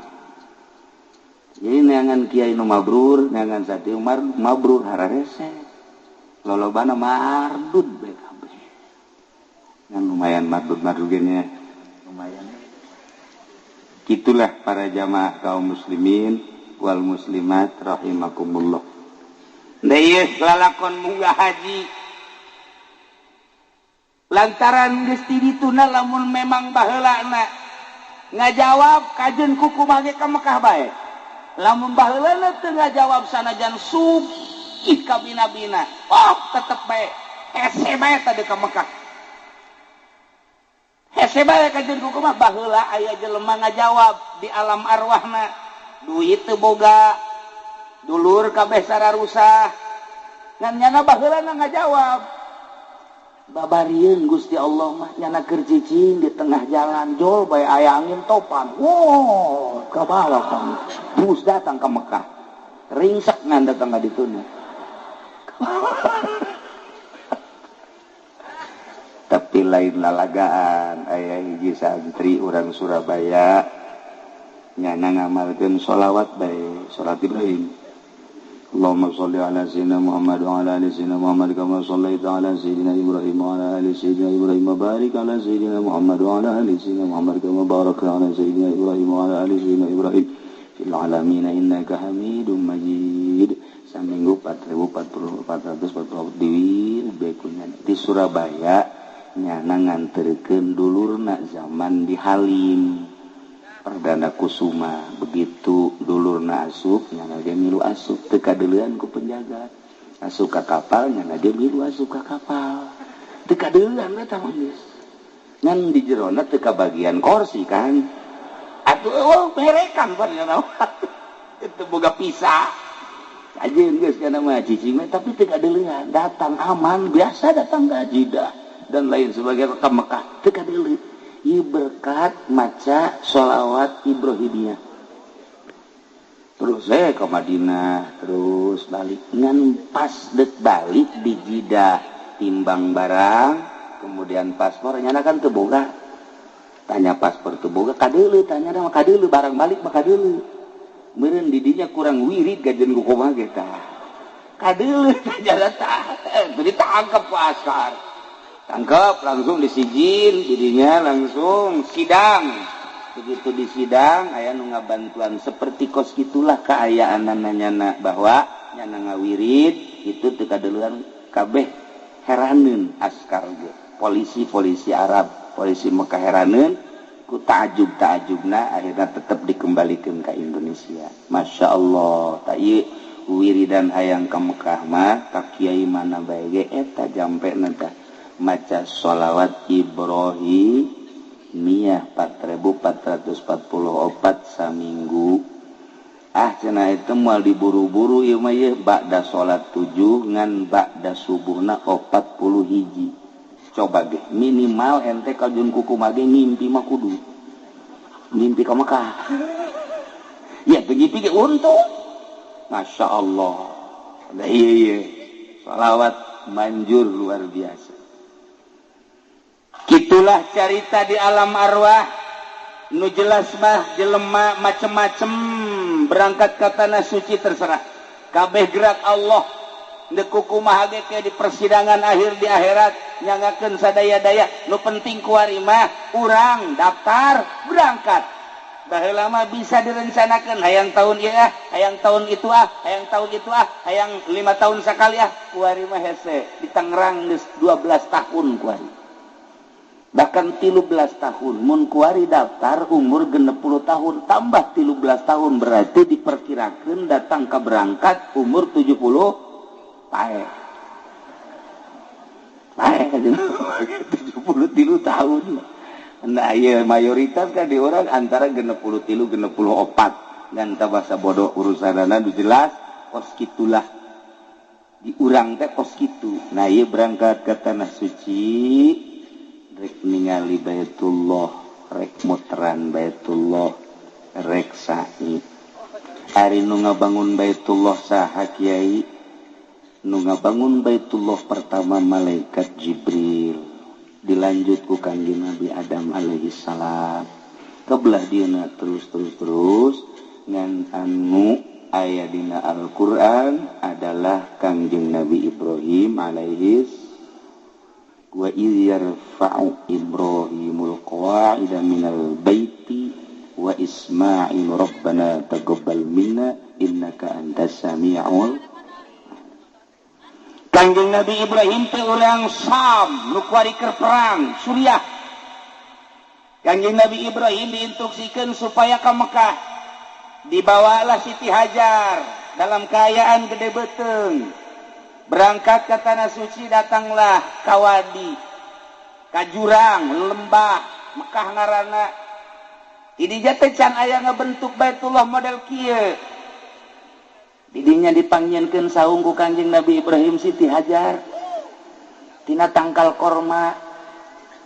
Jadi neangan kiai nu mabrur, neangan satiu mabrur hararese. Lolobana mardud bae kabeh. Ngan lumayan mardud geunya lumayan. Gitulah para jamaah kaum muslimin wal muslimat rahimakumullah. Deui lalakon munggah haji. Lantaran geus ti dituna lamun memang baheulana ngajawab kajeun kuku mage ka Mekah bae. Lamun baheulana teu ngajawab sanajan sugih ka bina-bina, oh tetep bae hese bae tadi ka Mekah. Hese bae kajeun kuku mah baheula aya jelema ngajawab di alam arwahna, duit teu boga, dulur kabeh sararusah. Ngan nyana baheulana ngajawab. Babarieun Gusti Allah mah nyana keur cicing di tengah jalan jol bae aya angin topan. Wow, kabawa kamu. Bus datang ke Mekah. Ringsek ngan datang ka dituna. tapi lain lalagaan aya hiji santri urang Surabaya nyana ngamalkeun sholawat bae salat Ibrahim. Allahumma sholli ala sayyidina Muhammad wa ala ali sayyidina Muhammad kama shallaita ala sayyidina Ibrahim wa ala ali sayyidina Ibrahim wa barik ala sayyidina Muhammad wa ala ali sayyidina Muhammad kama barakta ala sayyidina Ibrahim wa ala ali sayyidina Ibrahim fil alamin innaka Hamidum Majid. Saminggu 4.440 di Surabaya nyana nganterkeun dulurna zaman di Halim Perdana Kusuma. Begitu dulurna asup nyana dia milu asup teu kadeulean ku penjaga, asup ka kapal nyana dia milu asup ka kapal teu kadeulean eta mah geus ngan di jerona teu kabagian kursi kan atuh merekan pan nyana itu boga pisah ajeun geus kana mah cicing tapi teu kadeulean datang aman biasa datang ka Jeddah dan lain sebagainya ke Mekah teu kadeuleun. Ieu berkat maca sholawat Ibrahimiyah. Terus ke Madinah, terus balik. Ngan pas dek balik di Jeddah timbang barang, kemudian paspor nyana kan teu boga. Tanya paspor teu boga kadeuleu, tanya mah kadeuleu barang balik mah kadeuleu. Meureun di dinya kurang wirid gajeun ku kumaha ge tah. Kadeuleu tanya tah, teu ditangkep ku askar. Tangkap langsung disijin jadinya langsung sidang. Begitu di sidang aya nu ngabantuan seperti kos gitulah kaayaanna nyana bahwa nyana ngawirid itu teu kadeulean kabeh heraneun askar ge polisi Arab polisi Mekah heraneun ku taajub-taajubna akhirna tetep dikembalikeun ka Indonesia. Masya Allah ta ieu wiridan hayang ka Mekah mah ka kiai mana bae ge eta jampena tah maca sholawat Ibrahimiyah 4.444 saminggu. Cenah itu moal diburu-buru ieu mah ye ba'da salat 7 ngan ba'da subuhna 40 hiji. Coba ge minimal ente kajun kuku mah ge ngimpi mah kudu ngimpi ka Mekah. Ya begitu ge untung. Masya Allah. Da ieu sholawat manjur luar biasa. Gitulah cerita di alam arwah nu jelas mah jelema macem-macem berangkat ke tanah suci terserah kabeh gerak Allah deuk kumaha ge di persidangan akhir di akhirat nyangakeun sadaya-daya nu penting kuari mah urang daftar berangkat baheula mah bisa direncanakeun hayang tahun ieu hayang tahun itu hayang tahun itu hayang 5 tahun sakali kuari mah hese di Tangerang geus 12 tahun kuari bahkan 13 tahun mun kuari daftar umur 60 tahun tambah 13 tahun berarti diperkirakan datang ke berangkat umur 70 pae 73 tahun. Nah iya mayoritas kan di orang antara 63 64 dan tabasa bodoh urusanana jelas kos kitulah di urang teh kos kitu. Nah iya berangkat ke tanah suci rek ningali Baitullah, rek muteran Baitullah, rek sa'i. Ari nu ngabangun Baitullah saha kiai? Nu ngabangun Baitullah pertama malaikat Jibril. Dilanjut ku Kangjeng Nabi Adam alaihi salam. Kebelah dieuna terus ngan anu aya dina Al-Qur'an adalah Kangjeng Nabi Ibrahim alaihi wa idh yarfa'u Ibrahimul qawa'ida minal baiti wa Ismail rabbana taqabbal minna innaka antas sami'ul. Kangjeng Nabi Ibrahim teh urang Sam nu kuari keur perang Suriah. Kangjeng Nabi Ibrahim diinstruksikeun supaya ka Mekah dibawalah Siti Hajar dalam keadaan gede beteung. Berangkat ke tanah suci datanglah kawadi, kajurang, lembah, Mekah ngaranna. Ini jatuh can aya ngebentuk Baitullah model kieu. Didinya dipanggieunkeun saung ku Kangjeng Nabi Ibrahim Siti Hajar. Tina tangkal korma,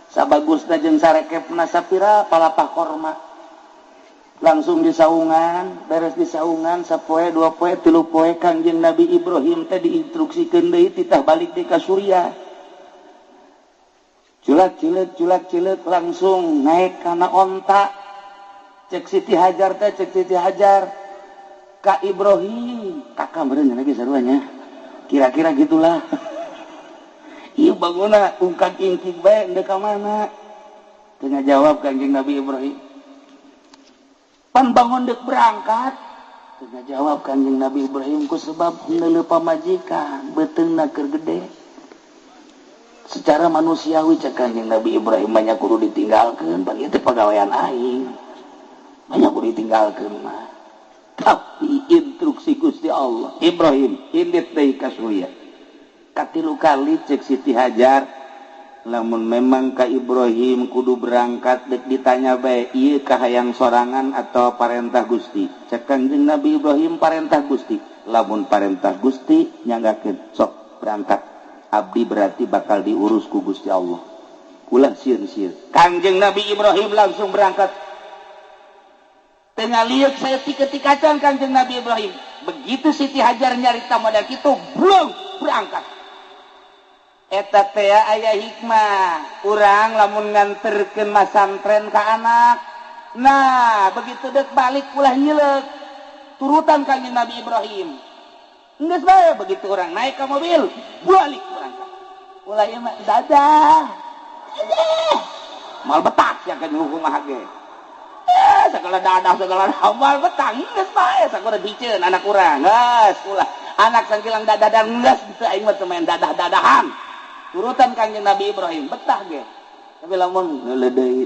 sabagusna jeung sarekepna sapira palapah korma. Langsung disaungan, beres disaungan sapoe 2 poe 3 poe Kangjeng Nabi Ibrahim teh diinstruksikeun deui titah balik deui ka Suriah. culak langsung naik karena ontak cek Siti Hajar Kak Ibrahim kakak meureun lagi saruanya kira-kira gitulah ieu bangunna ungkang ingking bae endeu ka mana teu ngajawab Kanjeng Nabi Ibrahim pan bangun deuk berangkat teu ngajawab Kanjeng Nabi Ibrahim ku sebab henteu pamajikan beuteungna keur gede secara manusiawi cek Kanjeng Nabi Ibrahim banyak kudu ditinggalkeun pan ieu teh pagawean aing banyak kudu ditinggalkeun mah tapi instruksi Gusti Allah Ibrahim indit deui ka Surya katilu kali cek Siti Hajar lamun memang ka Ibrahim kudu berangkat dek ditanya bae ieu kahayang sorangan atau parentah Gusti cek Kanjeng Nabi Ibrahim parentah Gusti lamun parentah Gusti nyanggakeun sok berangkat abdi berarti bakal diurus ku Gusti Allah ulah sieun-sieun Kanjeng Nabi Ibrahim langsung berangkat tengah liuk saya tiketikacan Kanjeng Nabi Ibrahim begitu Siti Hajar nyarita modal kitu belum berangkat eta teh aya hikmah urang lamun nganterkeun masantren ka anak nah begitu deuk balik ulah nyileuk turutan Kanjeng Nabi Ibrahim geus bae begitu orang naik ke mobil balik berangkat ulah ieu mah dadah mal betak ya kan hukum mah ge segala dadah segala mal betang geus bae sakuda diceun anak urang geus ulah anak sangkilang dadah dan geus teu aing mah teu main dadah-dadahan turutan Kanjeng Nabi Ibrahim betah ge tapi lamun leudeuy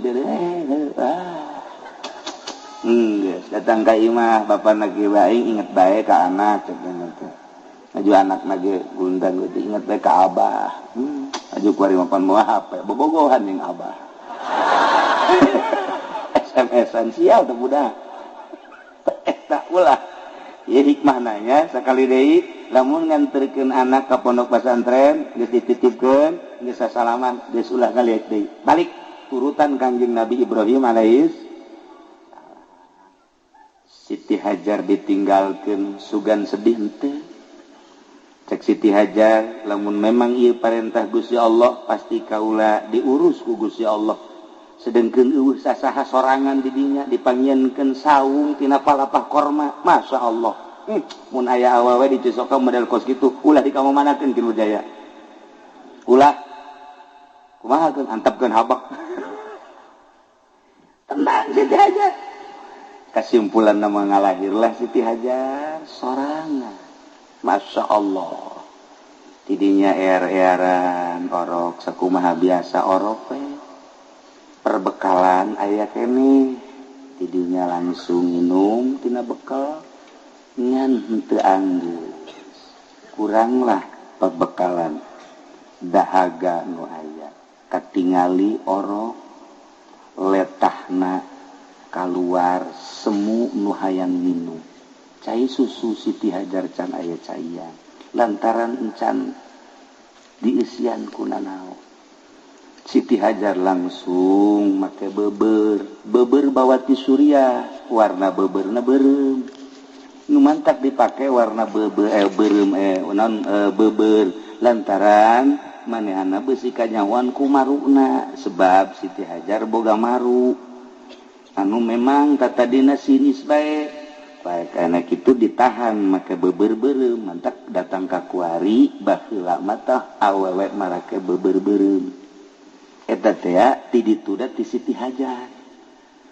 geus datang ka imah bapana ge bae inget bae ka anak cenah teh aju anak nage gundang gitu inget bae ka abah aju kuari mapan moal HP bobogohan jeung abah SMS-an sial teh budak eta ulah ieu hikmah nanya sakali deui lamun nganterkeun anak ka pondok pesantren geus dititipkeun geus sasalaman geus ulah ngaliek deui balik turutan Kanjeng Nabi Ibrahim alaihis Siti Hajar ditinggalkeun sugan sedih henteu cek Siti Hajar lamun memang ieu parentah Gusti Allah pasti kaula diurus ku Gusti Allah sedengkeun eueuh sasaha sorangan di dinya dipangieunkeun saung tina palapah korma masya Allah mun aya awewe dicocokan model kos kitu ulah dikamanakeun Ki Nurjaya ulah kumaha keun antepkeun habak tenang Siti Hajar kesimpulan nama ngalahirlah Siti Hajar sorangan masya Allah tidinya er-eran orok sakumaha biasa orok perbekalan aya kene tidinya langsung minum tina bekal ngan henteu anggeus kuranglah perbekalan dahaga nu aya katingali orok letahna kaluar semu nu hayang minum cai susu Siti Hajar can aya caian lantaran encan diisian ku nanaon Siti Hajar langsung make beber bawa ti Surya warna beberna beureum nu mantap dipake warna beber lantaran manehna beusi kanyawan ku maruna sebab Siti Hajar boga maru anu memang tatadina sinis bae baik anak itu ditahan maka beber-berem mantap datang ka kuari baheula mata awewe marake beber-berem eta teh ti ditu da ti Siti Hajar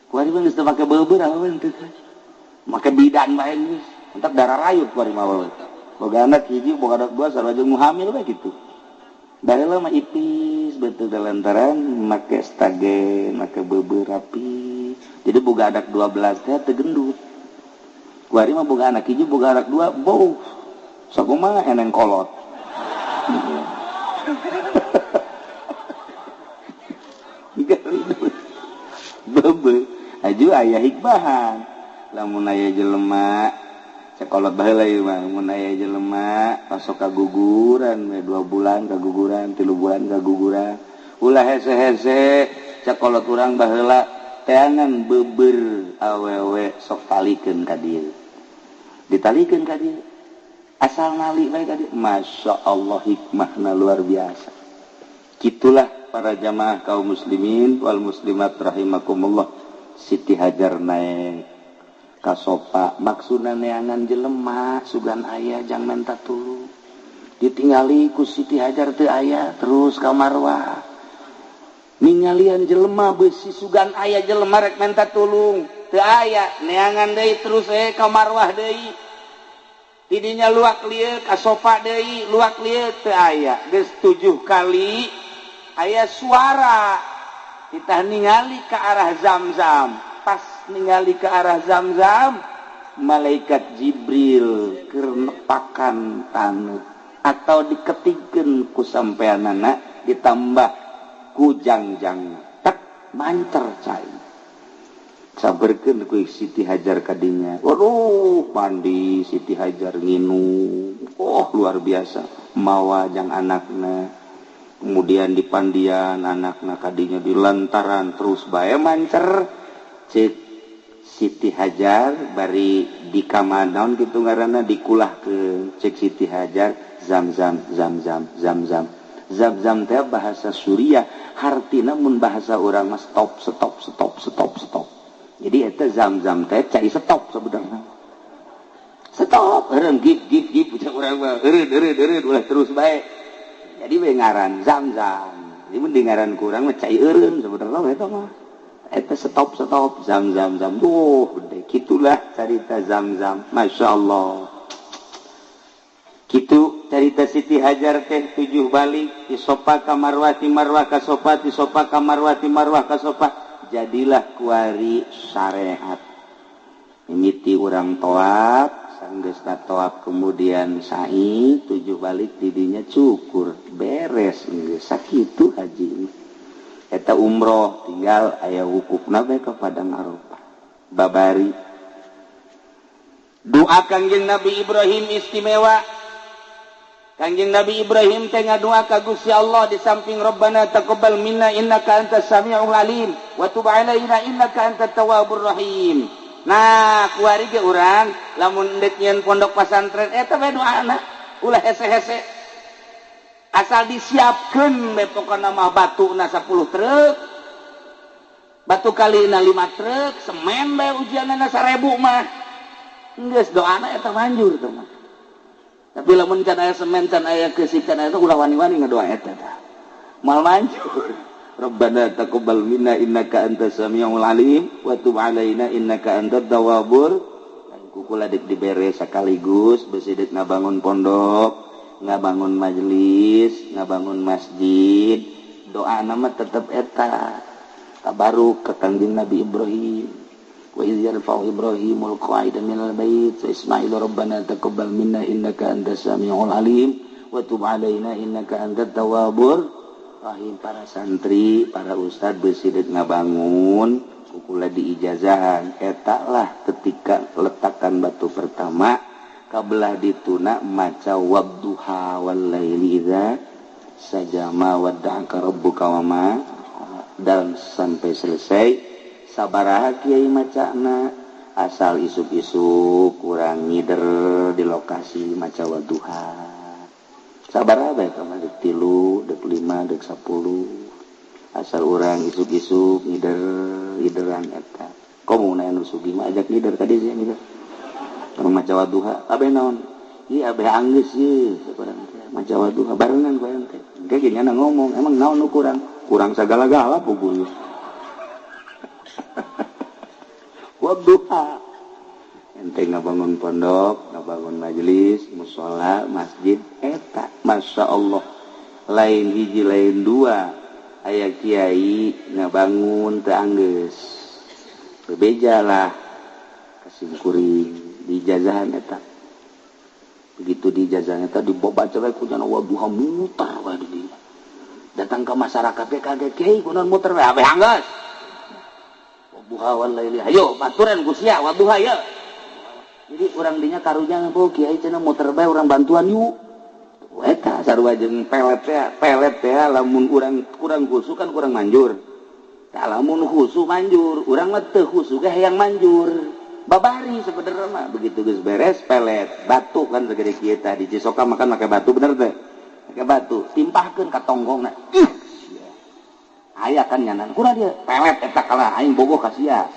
kuari mah geus teu make beber awewe teh make bidan bae geus mantap darah rayut kuari mah awewe boga anak hiji boga anak dua sarua jeung hamil bae kitu baheula mah ipis betul lantaran make stagen make beber rapi jadi boga anak 12 teh teu gendut kuari mah boga anak hiji boga anak dua bau sakumaha eneng kolot bebe aju aya hikmahan lamun aya jelema sakolot baheula ieu mah mun aya jelema masuk kaguguran 2 bulan kaguguran 3 bulan kaguguran ulah hese-hese sakolot urang baheula teangan beber awewe sok talikeun ka dieu ditalikeun ka dieu asal nali bae ka dieu masya Allah hikmahna luar biasa gitulah para jamaah kaum muslimin wal muslimat rahimakumullah. Siti Hajar naik ka sofa, maksudna neangan jelema sugan aya jang menta tulung. Ditinggali ku Siti Hajar teu aya terus ka Marwah. Ningalian jelema beusi sugan aya jelema rek menta tulung teu aya, neangan deui terus ka Marwah deui. Tidinya luak lieu ka sofa deui, luak lieu teu aya. Geus 7 kali aya suara kita ningali ke arah Zamzam. Pas ningali ke arah Zamzam, malaikat Jibril keur nepakan taneuh atau diketikeun ku sampeanana ditambah ku jangjang tak mancer cai. Sabarkeun ku Siti Hajar kadinya. Waduh, mandi Siti Hajar nginum. Oh, luar biasa. Mawa jang anakna. Kemudian di pandian anakna kadinya di lantaran terus bae mancer. Cek Siti Hajar bari di kamanaon kitu ngaranna dikulah ke cek Siti Hajar Zamzam Zamzam Zamzam. Zamzam teh bahasa Suriah, hartina mun bahasa urang mah stop stop stop stop stop. Jadi eta Zamzam teh cai stop sebenarnya. Stop, eureun gip ucap urang mah eureun ulah terus bae. Jadi we ngaran Zamzam. Jadi mun ngaran kurang mah cai eureun sebenarnya eta mah. Eta stop Zamzam. Duh, gede kitulah cerita Zamzam. Masyaallah. Kitu cerita Siti Hajar teh 7 balik di sofa ka Marwah, ti Marwah ka sofa, ti sofa ka Marwah, ti Marwah ka sofa. Jadilah kuari syariat. Mimiti urang toab, sanggeusna toab kemudian sa'i 7 balik didinya cukur, beres geus sakitu haji. Eta umroh tinggal aya wukufna bae ka Padang Arafah. Babari doa Kangjeng Nabi Ibrahim istimewa. Kangjeng Nabi Ibrahim teh ngadoa ka Gusti Allah di samping Rabbana taqabbal minna innaka antas samiul alim wa tub alaina innaka antat tawwabur rahim. Nah, kuari ge urang lamun deuk nyeun pondok pesantren eta bae doana ulah hese-hese. Asal disiapkeun bae pokona mah batuna 10 truk. Batu kalina 5 truk, semen bae ujianana 1000 mah. Geus doana eta manjur teh mah. Tapi lamun can aya semen can aya keusik can aya ulah wani-wani ngadoa eta tah. Mal manjur. Rabbana taqabbal minna innaka antas samiul alim wa tub alaina innaka antat tawwabur. Kukula dik dibere sakaligus beusi deuk ngabangun pondok, ngabangun majelis, ngabangun masjid. Doana mah tetep eta. Tabaruk ka Kangjeng Nabi Ibrahim. Wa idh yarfa'u Ibrahimul qa'ida minal bait wa Ismail rabbana taqabbal minna innaka antas samiul alim wa tub alaina innaka antat tawwabur rahim. Para santri, para ustad beusi deuk ngabangun kukula diijazahan eta lah ketika letakan batu pertama kabelah dituna maca wadduha wal laili idza sajama wadda'aka rabbuka wa ma dan sampai selesai. Sabaraha kiai macana asal isuk-isuk kurang ngider di lokasi maca wadduha. Sabaraha bae kamar deuk 3, deuk 5, deuk 10. Asal urang isuk-isuk ngideran eta. Komuna anu sugi mah ajak ngider ka dieu ngider. Urang maca wadduha, abeh naon? Ieu abeh anggeus ieu sabarang teh maca wadduha barengan ku ente. Engke ge nyana ngomong, emang naon nu kurang? Kurang sagala-gala puguh. Wadduha ente ngabangun pondok, ngabangun majelis, mushola, masjid eta Masya Allah lain hiji lain dua aya kiai ngabangun teu anggeus bebejalah kasingkuring dijazahan eta. Begitu dijazahan eta dibaca bae ku jana wadduha mutar bae di dieu. Datang ke masyarakat teh kaget kiai kunaon muter bae abeh anggeus. Wadduha wal laili. Hayo baturan ku sia wadduha ya. Jadi urang dinya karunya ngeuh kiai cenah muter bae urang bantuan yuk. Eta sarua jeung pelet teh lamun urang khusu kan kurang manjur. Tah lamun khusu manjur, urang mah teu khusu ge hayang manjur. Babari sebenarnya mah begitu geus beres pelet batu kan segede kieu tah di Cisoka makan make batu bener teh. Make batu timpahkeun ka tonggongna. aya kan nyanan kurang dia pelet eta kalah aing bogoh ka sia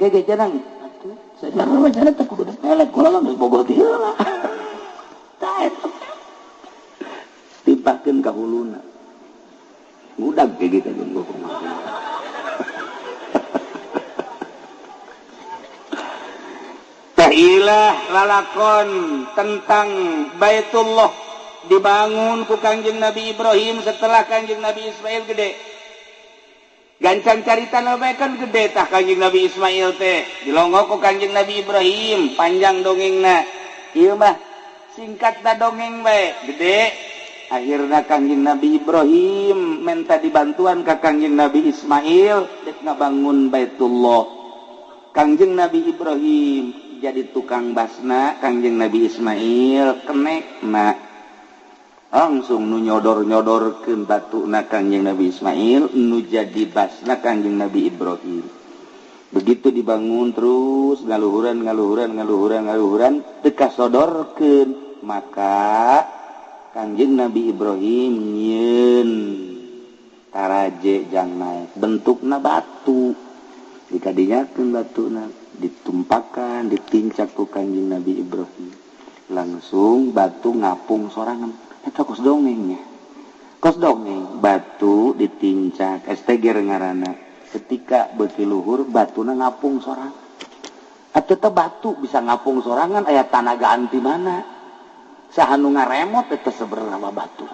gege jangan atuh sajarna mah jangan teh kudu pelet kula mah geus bogoh teh heula tah eta timpakeun ka huluna ngudag gege ka jeung bogoh mah ilah lalakon tentang Baitullah dibangun ku Kangjeng Nabi Ibrahim setelah Kangjeng Nabi Ismail gede. Gancang carita nabe kan gede tah Kangjeng Nabi Ismail teh dilongok ku Kangjeng Nabi Ibrahim panjang dongengna. Ieu mah singkatna dongeng bae gede. Akhirna Kangjeng Nabi Ibrahim minta dibantuan ka Kangjeng Nabi Ismail dek ngabangun Baitullah. Kangjeng Nabi Ibrahim jadi tukang basna, Kangjeng Nabi Ismail kenekna langsung nu nyodor-nyodorkeun batuna Kangjeng Nabi Ismail nu jadi basna Kangjeng Nabi Ibrahim. Begitu dibangun terus ngaluhuran teu kasodorkeun maka Kangjeng Nabi Ibrahim nyieun taraje jang naik bentukna batu dikadinyakeun batuna ditumpakan ditincak ku Kangjeng Nabi Ibrahim langsung batu ngapung sorangan eta kos dongengnya kos dongeng batu ditincak esteger ngaranna ketika beuki luhur batuna ngapung sorangan atuh teh batu bisa ngapung sorangan aya tanagaan ti mana saha nu ngaremot eta seberapa batu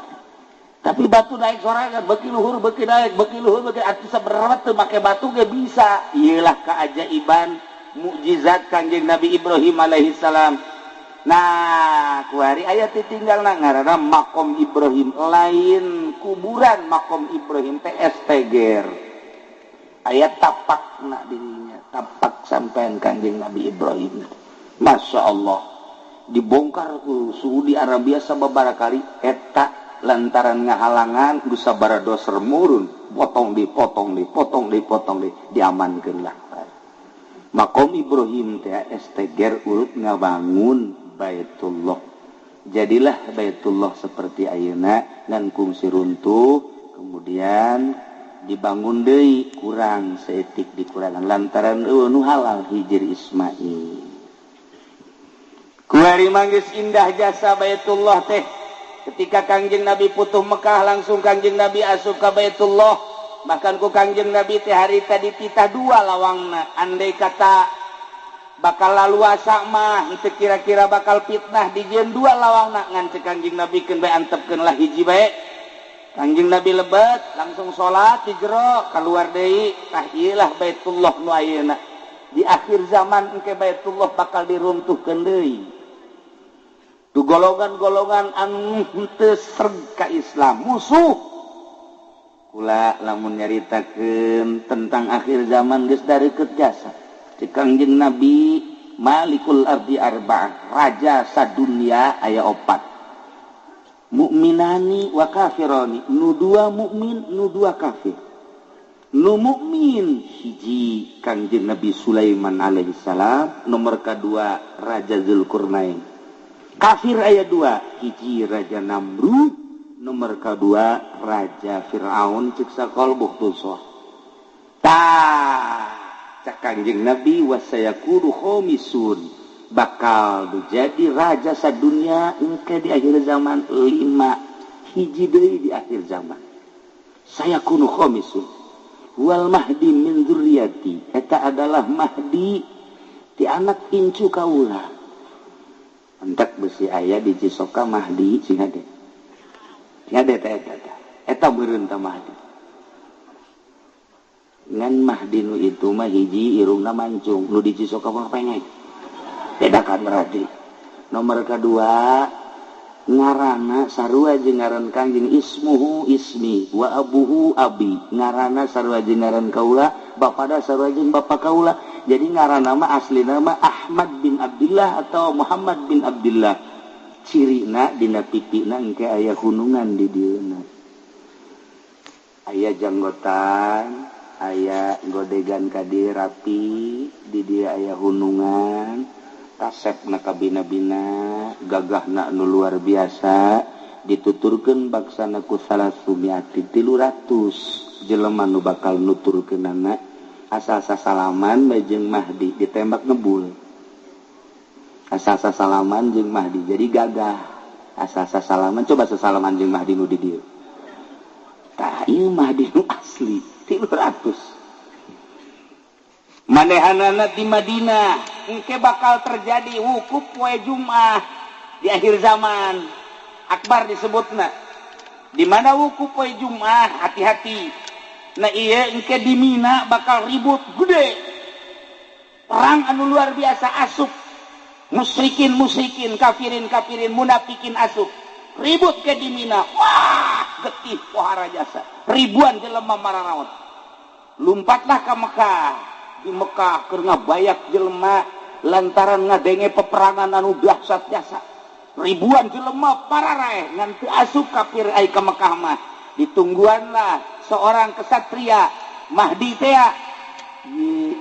tapi batu naik sorangan beuki luhur beuki naik beuki luhur beuki atuh seberapa teu make batu ge bisa ieulah kaajaiban mukjizat Kangjeng Nabi Ibrahim alaihi salam. Nah, kuari aya titinggalna ngaranna makom Ibrahim lain kuburan makom Ibrahim teh esteger. Aya tapakna dirinya, tapak sampean Kangjeng Nabi Ibrahim. Masya Allah. Dibongkar ku suhu di Arabia sababaraha kali eta lantaran ngahalangan geus sabaraha doser murun, potong diamankeun lah. Makom Ibrahim teh esteger urut ngabangun Baitullah. Jadilah Baitullah seperti ayeuna ngan kungsi runtuh, kemudian dibangun deui kurang saeutik dikurangan lantaran nu halal hijir Ismail. Kuari manggis indah jasa Baitullah teh. Ketika Kangjeng Nabi putuh Mekah langsung Kangjeng Nabi asup ka Baitullah. Bahkan ku Kangjeng Nabi teh hari tadi titah dua lawangna andai kata bakal laluasa mah teu kira-kira bakal fitnah dijieun dua lawangna ngan cek Kangjeng Nabi keun bae antepkeun lah hiji bae Kangjeng Nabi lebet langsung salat di jero keluar deui tah ieu lah Baitullah nu ayeuna di akhir zaman engke Baitullah bakal diruntuhkeun deui tu golongan-golongan anu teu sreg ka Islam musuh kula lamun nyaritakeun tentang akhir zaman geus dareukeut jasa. Cek Kangjeng Nabi Malikul Ardi Arba'ah, raja sadunya aya 4. Mukminani wa kafirani, nu 2 mukmin, nu 2 kafir. Nu mukmin hiji Kangjeng Nabi Sulaiman alaihi salam, nomor kedua Raja Zulkarnain. Kafir aya 2, hiji Raja Namrud nomor kedua Raja Fir'aun cek sakol buhtusoh cak Kangjeng Nabi wasayakulu khomisun bakal jadi raja sadunya engke di akhir zaman 5 hiji deui di akhir zaman sayakunu khomisun wal mahdi min dzurriyyati eta adalah mahdi ti anak incu kaula entek besi aya di Cisoka mahdi sing hade eta beureun tah Mahdi ngan Mahdi nu itu mah hiji irungna mancung nu di Cisoka mah pengeng bedakan berarti nomor kedua ngaranna sarua jeung ngaran Kangjeng ismuhu ismi wa abuhu abi ngaranna sarua jeung ngaran kaula bapada sarua jeung bapa kaula jadi ngaranna mah aslina mah Ahmad bin Abdullah atau Muhammad bin Abdullah cirina dina pipina engke aya hunungan di dieuna aya janggotan aya godegan kadi rapi di dia aya hunungan tasepna kabina-bina gagahna nu luar biasa dituturkeun baksana ku 300 jelema nu bakal nuturkeunana asa-asa salaman jeung Mahdi ditembak ngebul. Asa-asa salaman jeung Mahdi jadi gagah. Asa-asa salaman coba sesalaman jeung Mahdi nu di dieu. Tah ieu Mahdi nu asli 300. Manehanana di Madinah engke bakal terjadi wukuf poe Jumat di akhir zaman. Akbar disebutna. Di mana wukuf poe Jumat, hati-hati. Nah iya engke di Mina bakal ribut gede. Perang anu luar biasa asup. Musyrikin, kafirin, munafikin asup. Ribut ke di Mina. Wah, getih pohara jasa. Ribuan jelema mararaot. Lumpatlah ke Mekah. Di Mekah keur ngabayak jelema lantaran ngadenge peperangan anu dahsyat jasa. Ribuan jelema pararae ngan teu asup kafir ai ka Mekah mah. Ditungguanlah seorang kesatria Mahdi teh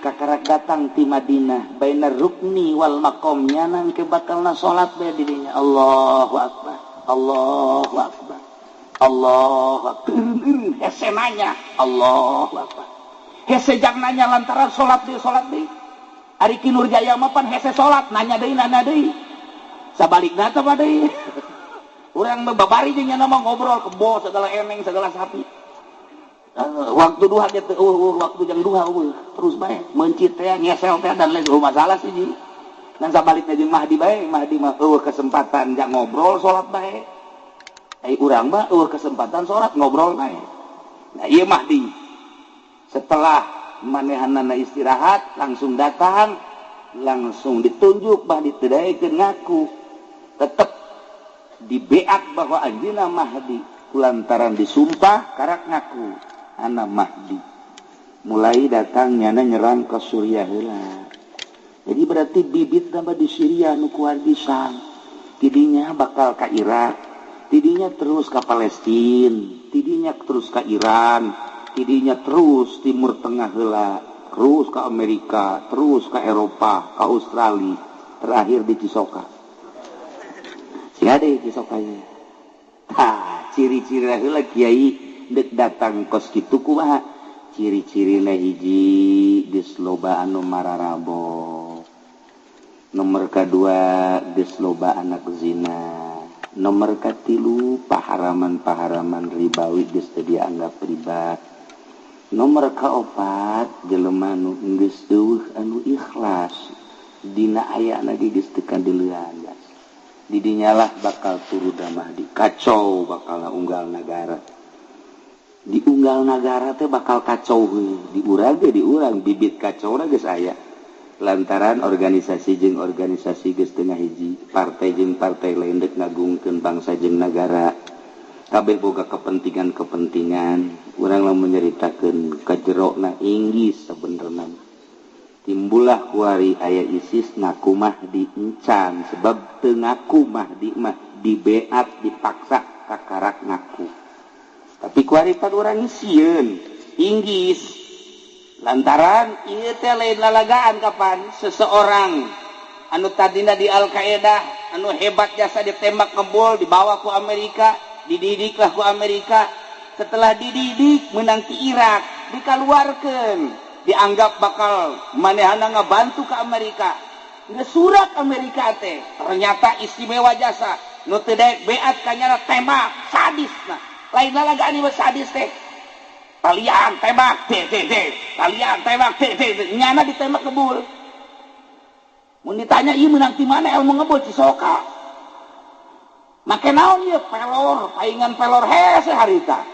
kakarak datang ti Madinah baina rukni wal maqam nyanang ke bakalna salat bae di dinya. Allahu akbar. Allahu akbar. Allahu akbar. Hese nanya Allahu akbar. Hese jang nanya lantaran salat deui. Ari Ki Nurjaya mah pan hese salat nanya deui. Sabalikna teh deui. Urang babari jeung nya mah ngobrol kebo segala eneng segala sapi. Waktu duha dia teh waktu jam duha terus bae mencit teh ngesel teh dan lain masalah sih ji. Dan sabalikna jeung Mahdi bae, Mahdi mah kesempatan jak ngobrol salat bae. Ai urang mah kesempatan salat ngobrol bae. Nah ieu Mahdi. Setelah manehanana istirahat langsung datang, langsung ditunjuk Mahdi teu daekeun ngaku. Tetap dibeat bahwa anjeunna Mahdi kulantaran disumpah karak ngaku ana Mahdi. Mulai datang nyana nyerang ke Suriah heula. Jadi berarti bibit nama di Syria nu kuardisan. Tidinya bakal ke Irak, tidinya terus ke Palestina, tidinya terus ke Iran, tidinya terus Timur Tengah heula, terus ke Amerika, terus ke Eropa, ke Australia, terakhir di Cisoka. Siade Cisokanya. Ciri-ciri heula kiai dek datang kos kitu kumaha? Ciri-cirina hiji geus loba anu mararabo. Nomor kedua geus loba anak zina. Nomor katilu paharaman-paharaman ribawi geus teu dianggap riba. Nomor kaopat jelema nu geus eueuh anu ikhlas dina ayana geus teu kandeulean. Didinyalah bakal turu Mahdi kacau bakal unggal negara. Di unggal negara teh bakal kacau di urang bibit kacau na geus aya. Lantaran organisasi jeung organisasi geus teu ngahiji, partai jeung partai lain deuk ngagungkeun bangsa jeung negara. Kabeh boga kepentingan. Urang lamun nyaritakeun kajerona Inggris sabenerna. Timbullah kuari aya ISIS ngaku Mahdi encan sebab teu ngaku Mahdi mah dibeat dipaksa kakarak ngaku. Tapi kuari pan urang sieun Inggris lantaran ieu teh lain lalagaan kapan seseorang anu tadina di Al-Qaeda anu hebat jasa ditembak ngebol dibawa ku Amerika, dididiklah ku Amerika. Setelah dididik menang ti Irak dikaluarkeun. Dianggap bakal manehana ngabantu ke Amerika. Nge surat Amerika teh ternyata istimewa jasa nu teu daek beat kanyana tembak sadis. Nah lain lalagaan ieu sadis teh talian tembak talian tembak nyana ditembak ngebul. Mun ditanya ieu meunang ti mana ilmu ngebul Cisoka. Make naon ieu pelor paingan pelor hese harita.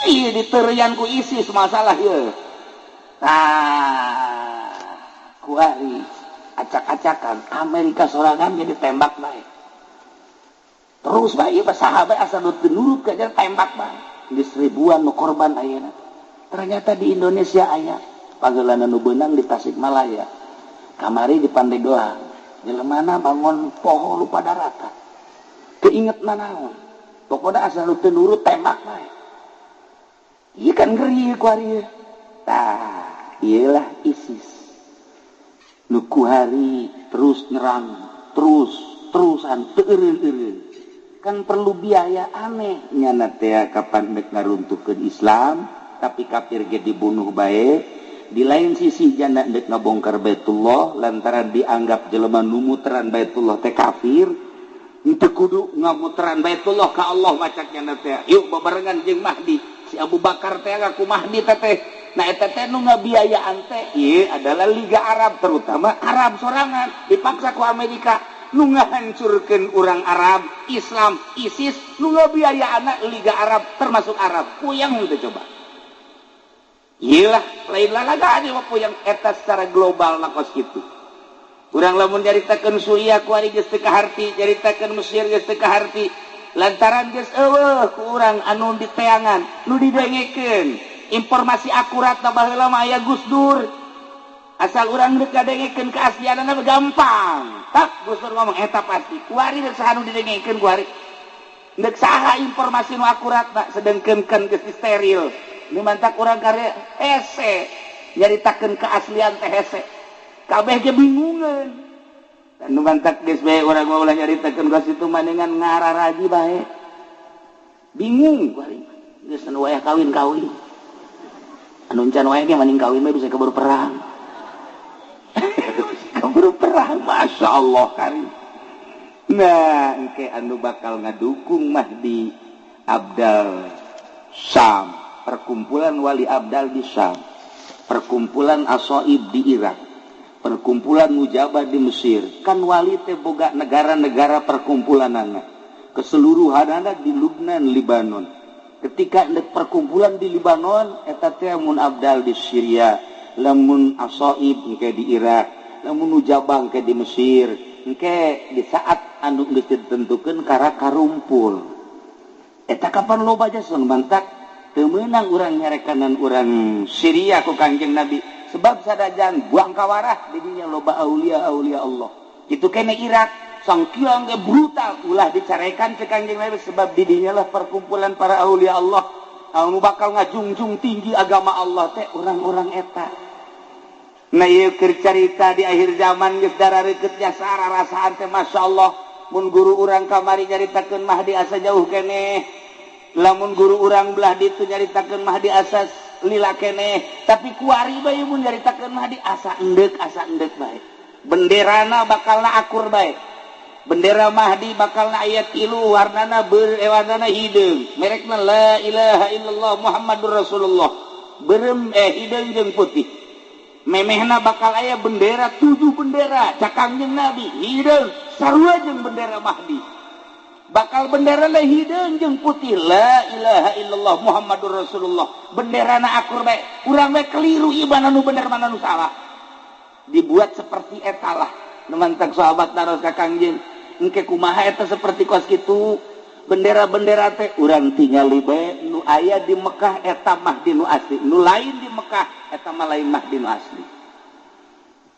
Ieu diteureyan ku ISIS masalah ieu. Nah, kuari acak-acakan Amerika sorangan jadi tembak baik. Terus baik sahabat asal nurut ke tembak baik. Di seribuan nu korban ayeuna. Ternyata di Indonesia aya panggeulana nu beunang di Tasikmalaya. Kamari di Pandeglang. Jelemana bangun poho lupa darata. Keinget nanaon. Pokoknya asal nu teu nurut tembak baik. Ieu kan ngeri kuari. Tah ialah ISIS nuku hari terus nyerang terusan teureun kan perlu biaya aneh nyana teh kapan dek ngaruntuhkeun Islam tapi kafir ge dibunuh bae. Di lain sisi jana dek ngabongkar Baitullah lantaran dianggap jelema nu muteran Baitullah teh kafir. Henteu kudu ngamuteran Baitullah ka Allah macaknya teh. Yuk babarengan jeung Mahdi. Si Abu Bakar teh ngaku Mahdi teh. Nah eta teh nu ngabiayaan teh ieu adalah Liga Arab, terutama Arab sorangan dipaksa ku Amerika nu ngahancurkeun urang Arab, Islam, ISIS, nu ngabiayaana Liga Arab termasuk Arab. Puyang henteu coba. Iyalah, lain lalagaan mah puyang eta secara global nakos kitu. Urang lamun nyaritakeun Suriah ku ari geus teu kaharti, nyaritakeun Mesir geus teu kaharti. Lantaran geus eueuh ku urang anu diteangan, nu didengekeun. Informasi akurat na baheula mah aya Gus Dur. Asal urang deuk ngadengekeun keaslianna mah gampang. Tak Gus Dur ngomong eta pasti. Kuari deuk saha nu didengekeun ku ari. Deuk saha informasi nu akurat na sedengkeun geus steril. Nu mantak urang karya hese nyaritakeun keaslian teh hese. Kabeh ge bingungeun. Dan nu mantak geus bae urang mah ulah nyaritakeun ka situ maningan ngararaji bae. Bingung kuari. Geus anu wayah kawin-kawin. Anu encan wae ge maning kawin mah bisa keburu perang. Keburu perang, Masya Allah kari. Nah, engke anu bakal ngadukung Mahdi Abdal Syam. Perkumpulan Wali Abdal di Syam, perkumpulan Asoib di Irak, perkumpulan Mujabah di Mesir. Kan wali teh boga negara-negara perkumpulanana keseluruhanana di Lubnan, Libanon. Ketika perkumpulan di Libanon eta teh mun Abdal di Syria, lamun Asoib engke di Irak, lamun Mujabah engke di Mesir. Engke di saat anu geus ditentukeun kara karumpul. Eta kapan loba jason mantak temenang urang nyarekanan urang Syria ku Kangjeng Nabi sebab sadajan buang kawarah didinya loba aulia-aulia Allah. Itu kene Irak sangkiang ge brutal ulah dicarekan ke Kangjeng Nabi sebab didinya lah perkumpulan para aulia Allah anu bakal ngajungjung tinggi agama Allah teh urang-urang eta. Nah ieu keur carita di akhir zaman geus darareukeut jasa rasaan teh masyaallah mun guru urang kamari nyaritakeun Mahdi asa jauh keneh. Lamun guru urang belah ditu nyaritakeun Mahdi asas lila keneh, tapi kuari bae mun nyaritakeun Mahdi asa endek bae. Benderana bakalna akur bae. Bendera Mahdi bakalna aya 3 warnana warnana hideung. Merekna la ilaha illallah Muhammadur Rasulullah. Beureum hideung jeung putih. Memehna bakal aya bendera 7 bendera Kangjeng Nabi hideung sarua jeung bendera Mahdi. Bakal bendera lah hideung jeung putih la ilaha illallah Muhammadur Rasulullah. Benderana akur bae. Urang bae keliru ieu mana nu bener mana nu salah. Dibuat seperti eta lah. Nu mantak sahabat naros ka Kangjeng. Engke kumaha eta seperti kos kitu. Bendera-bendera teh urang tingali bae nu aya di Mekah eta Mahdi nu asli. Nu lain di Mekah eta mah lain Mahdi nu asli.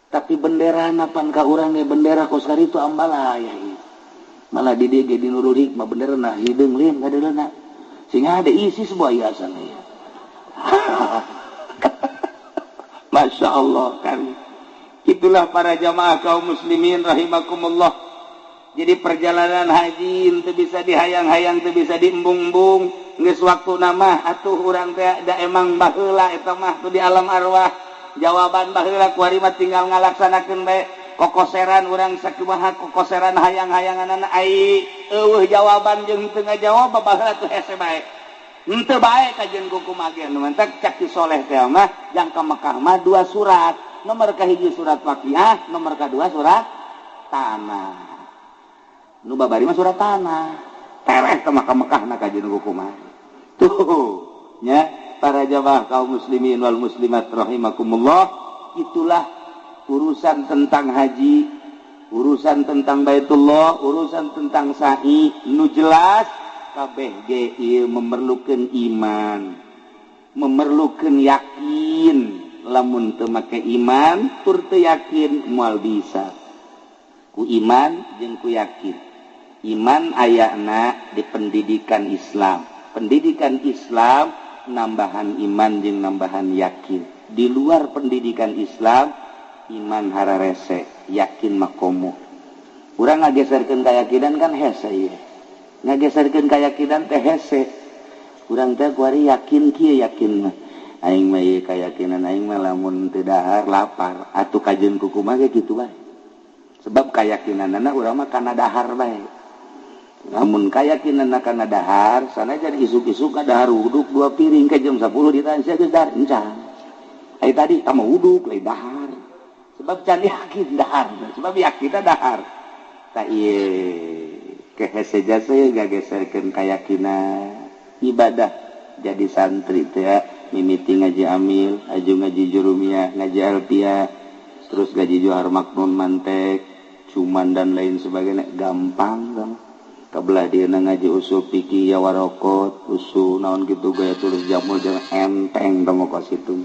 Tapi benderana pan ka urang ge bendera kos kari itu ambalaya ieu. Malah di dia di Nurul Hikmah bener nah hideung lieu ngadeulana sehingga ada isi sebuah hiasan ya. Masya Allah kan. Itulah para jamaah kaum muslimin rahimakumullah. Jadi perjalanan haji teu bisa dihayang-hayang, teu bisa diembung-embung. Geus waktu nama atuh urang teh da emang baheula eta mah tu di alam arwah. Jawaban baheula ku ari mah tinggal ngalaksanakeun bae. Kokoseran urang sakumaha kokoseran hayang-hayanganana ai eueuh jawaban jeung teu ngajawab baheula teh hese bae. Henteu bae kajeun kumaha ge nu mantak cak ti soleh teh mah jang ka Mekah mah 2 surat. Nomor kahiji surat Waqiah, nomor kadua surat Tanah. Nu babari mah surat Tanah. Tereh ka Mekah-Mekahna kajeun kumaha. Tuh nya para jamaah kaum muslimin wal muslimat rahimakumullah, itulah urusan tentang haji, urusan tentang Baitullah, urusan tentang sa'i nu jelas kabeh ge ieu memerlukeun iman, memerlukeun yakin. Lamun teu make iman tur teu yakin moal bisa. Ku iman jeung ku yakin. Iman ayana di pendidikan Islam. Pendidikan Islam nambahan iman jeung nambahan yakin. Di luar pendidikan Islam iman hararese, yakin makomo. Urang ngageserkeun kayakinan kan hese ieu. Ngageserkeun kayakinan teh hese. Urang teh kuari yakin kieu yakin mah. aing mah ieu kayakinan aing mah lamun teu dahar lapar atuh kajeun kukumaha ge kitu bae sebab kayakinanna urang mah kana dahar bae lamun kayakinanna kana dahar sanajan isuk-isuk ka dahar uduk 2 piring ke jam 10 ditahan sia geus dahar encan ai tadi tama uduk lain dahar sebab can yakin dahar sebab yakinna dahar ta ieu kehese jasa gageserkeun kayakinan ibadah jadi santri teh ya mimiti ngaji amil aju ngaji jurumiyah ngaji alfiah terus ngaji johar maknun mantek cuman dan lain sebagainya gampang kabelah dieuna ngaji usul fikih ya warokot usul naon kitu gaya tulis jamul jeung enteng tong kos itu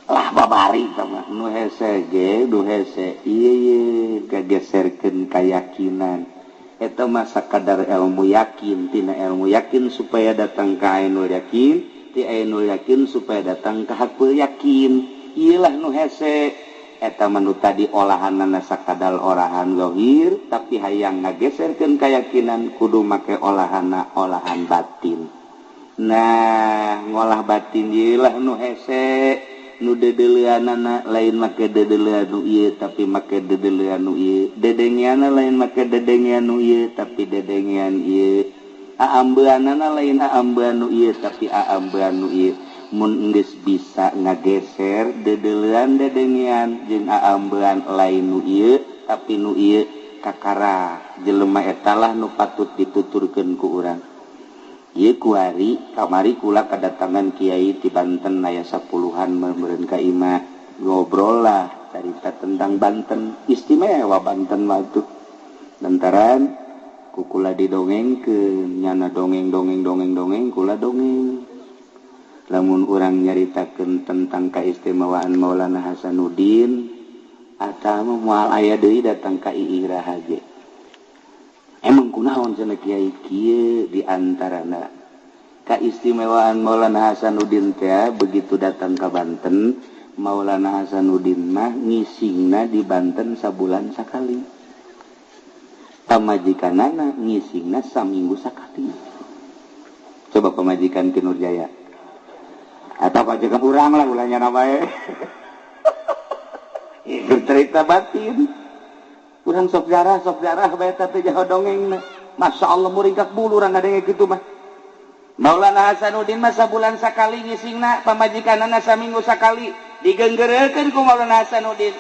lah babari tama nu hese ge nu hese ieu gageserkeun kayakinan eta mah sakadar ilmu yakin tina ilmu yakin supaya datang ka ainul yakin ti ainul yakin supaya datang ka hakul yakin iyalah nu hese eta mah nu tadi olahanna sakadar olahan zahir tapi hayang ngageserkeun kayakinan kudu make olahanna olahan batin nah ngolah batin iyalah nu hese nu dedeleanana lain make dedelean nu ieu tapi make dedelean nu ieu dedengianna lain make dedengian nu ieu tapi dedengian ieu aambeunana lain aambeun nu ieu tapi aambeun nu ieu mun geus bisa ngageser dedelean dedengian jeung aambeun lain nu ieu tapi nu ieu kakara jelema eta lah nu patut dituturkeun ku urang ieu kuari kamari kula kedatangan kiai di Banten aya 10-an meureun ka imah ngobrol lah carita tentang Banten istimewa Banten mah tuh lantaran ku kula didongengkeun nyana dongeng kula dongeng lamun urang nyaritakeun tentang keistimewaan Maulana Hasanuddin eta mah moal aya deui datang ka Iih Rahaje emang kunaon cenah kiai kieu di antarana keistimewaan Maulana Hasanuddin teh begitu datang ke Banten Maulana Hasanuddin mah ngisingna di Banten sabulan sakali pamajikanana ngisingna saminggu sakali coba pamajikan ke Nurjaya atau pajikan urang lah ulanya bae itu cerita batin urang sok jarah bae teh jaho dongengna masyaallah muringkak bulu urang ngadenge kitu mah Maulana Hasanuddin mah sabulan sakali ngisingna pamajikanana saminggu sakali digenggerekeun ku Maulana Hasanuddin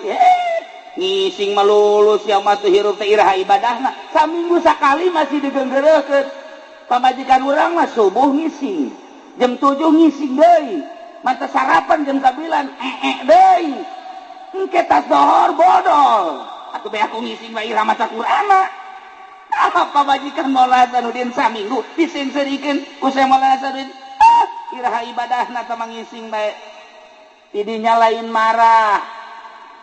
ngising mah lulus ya mah teu hirup teh iraha ibadahna saminggu sakali masih digenggerekeun pamajikan urang mah subuh ngising jam 7 ngising deui mata sarapan jam 9 deui engke tas dohor bodol atuh bae aku ngising bae iraha maca Qur'ana apa majikan Maulana Hasanuddin saminggu disenserikeun ku Syekh Maulana Hasanuddin iraha ibadahna teh mangising bae tidinya lain marah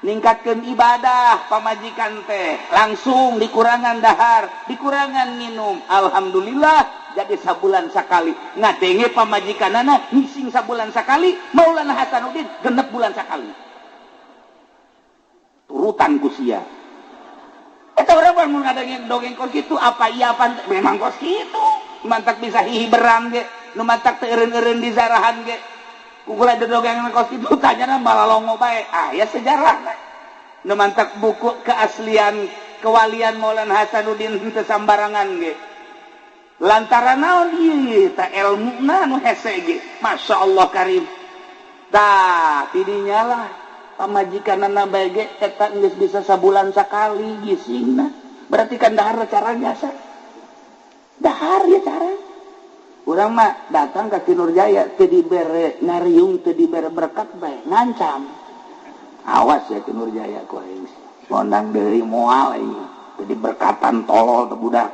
ningkatkeun ibadah pamajikan teh langsung dikurangan dahar dikurangan minum alhamdulillah jadi sabulan sakali ngadenge pamajikanana ngising sabulan sakali Maulana Hasanuddin 6 bulan sakali turutan ku sia eta urang mah mun ngadenge dongeng kos kitu apa iya apa memang kos kitu mantak bisa hihiberan ge nu mantak teu eureun-eureun di zarahan ge kukula dongeng kos kitu tanyana malalongo bae aya sejarahna nu mantak buku keaslian kewalian Maulana Hasanuddin teu sambarangan ge lantaran naon ieu tah ilmuna nu hese ge masyaallah karim tah tidinya lah pamajikanana bae ge eta geus bisa sabulan sakali gisingna berarti kan dahar cara biasa dahar ya cara urang mah datang ka Nurjaya teu dibere ngariung teu dibere berkat bae ngancam awas ya Nurjaya ku aing mondang deui moal aing teu diberkatan tolol teu budak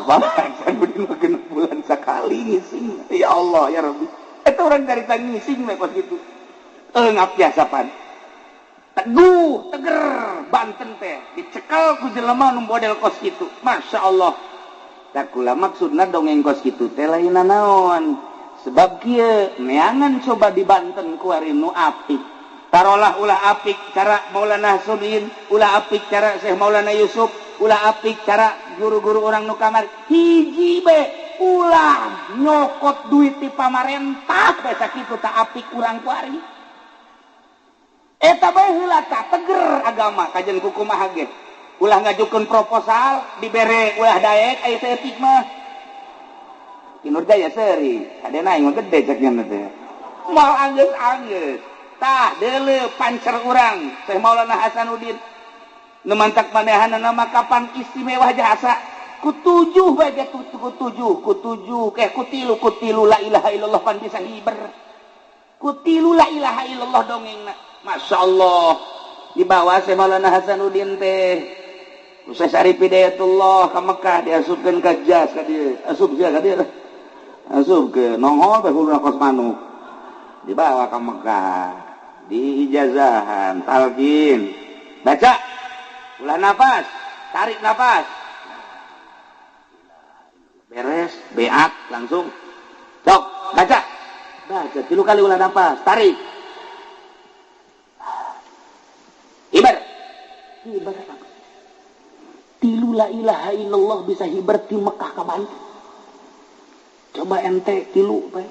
bapak Hasanuddin mah 6 bulan sakali ngising ya Allah ya Rabbi eta urang carita ngising we pas kitu ngap biasa pan teguh teger Banten teh dicekal ku jelema nu model kos kitu masyaallah da kula maksudna dongeng kos kitu teh lain naon sebab kieu neangan coba di Banten ku ari nu apik tarolah ulah apik cara Maulana Hasanuddin ulah apik cara Syekh Maulana Yusuf ulah apik cara guru-guru orang nu kamari hiji be ulah nyokot duit di pamarentah basa kitu tak apik urang kuari eta bae heula tak teger agama kajian kukumaha ge ulah ngajukeun proposal dibere ulah daek aya etik mah Kinurjaya seuri kadena aing mah gede cek nya teh moal anggeus tah deuleu pancer urang Syekh Maulana Hasanuddin nu mantak manehanna nama kapan istimewa jasa ku tujuh bae ku tujuh kutilu la ilaha illallah pan bisa hiber kutilu la ilaha illallah dongengna masyaallah dibawa Syekh Maulana Hasanuddin teh Ustaz Arif Hidayatullah ka Mekah diasupkeun ka jas ka dieu asup jas ka dieu asup ke nongol teh huluna kos manuk dibawa ka Mekah di ijazahan talqin baca ulah nafas tarik nafas beres beat langsung sok baca tilu kali ulah nafas tarik hibar tilu la ilaha illallah bisa hibar di Mekah ka Bali coba ente tilu bae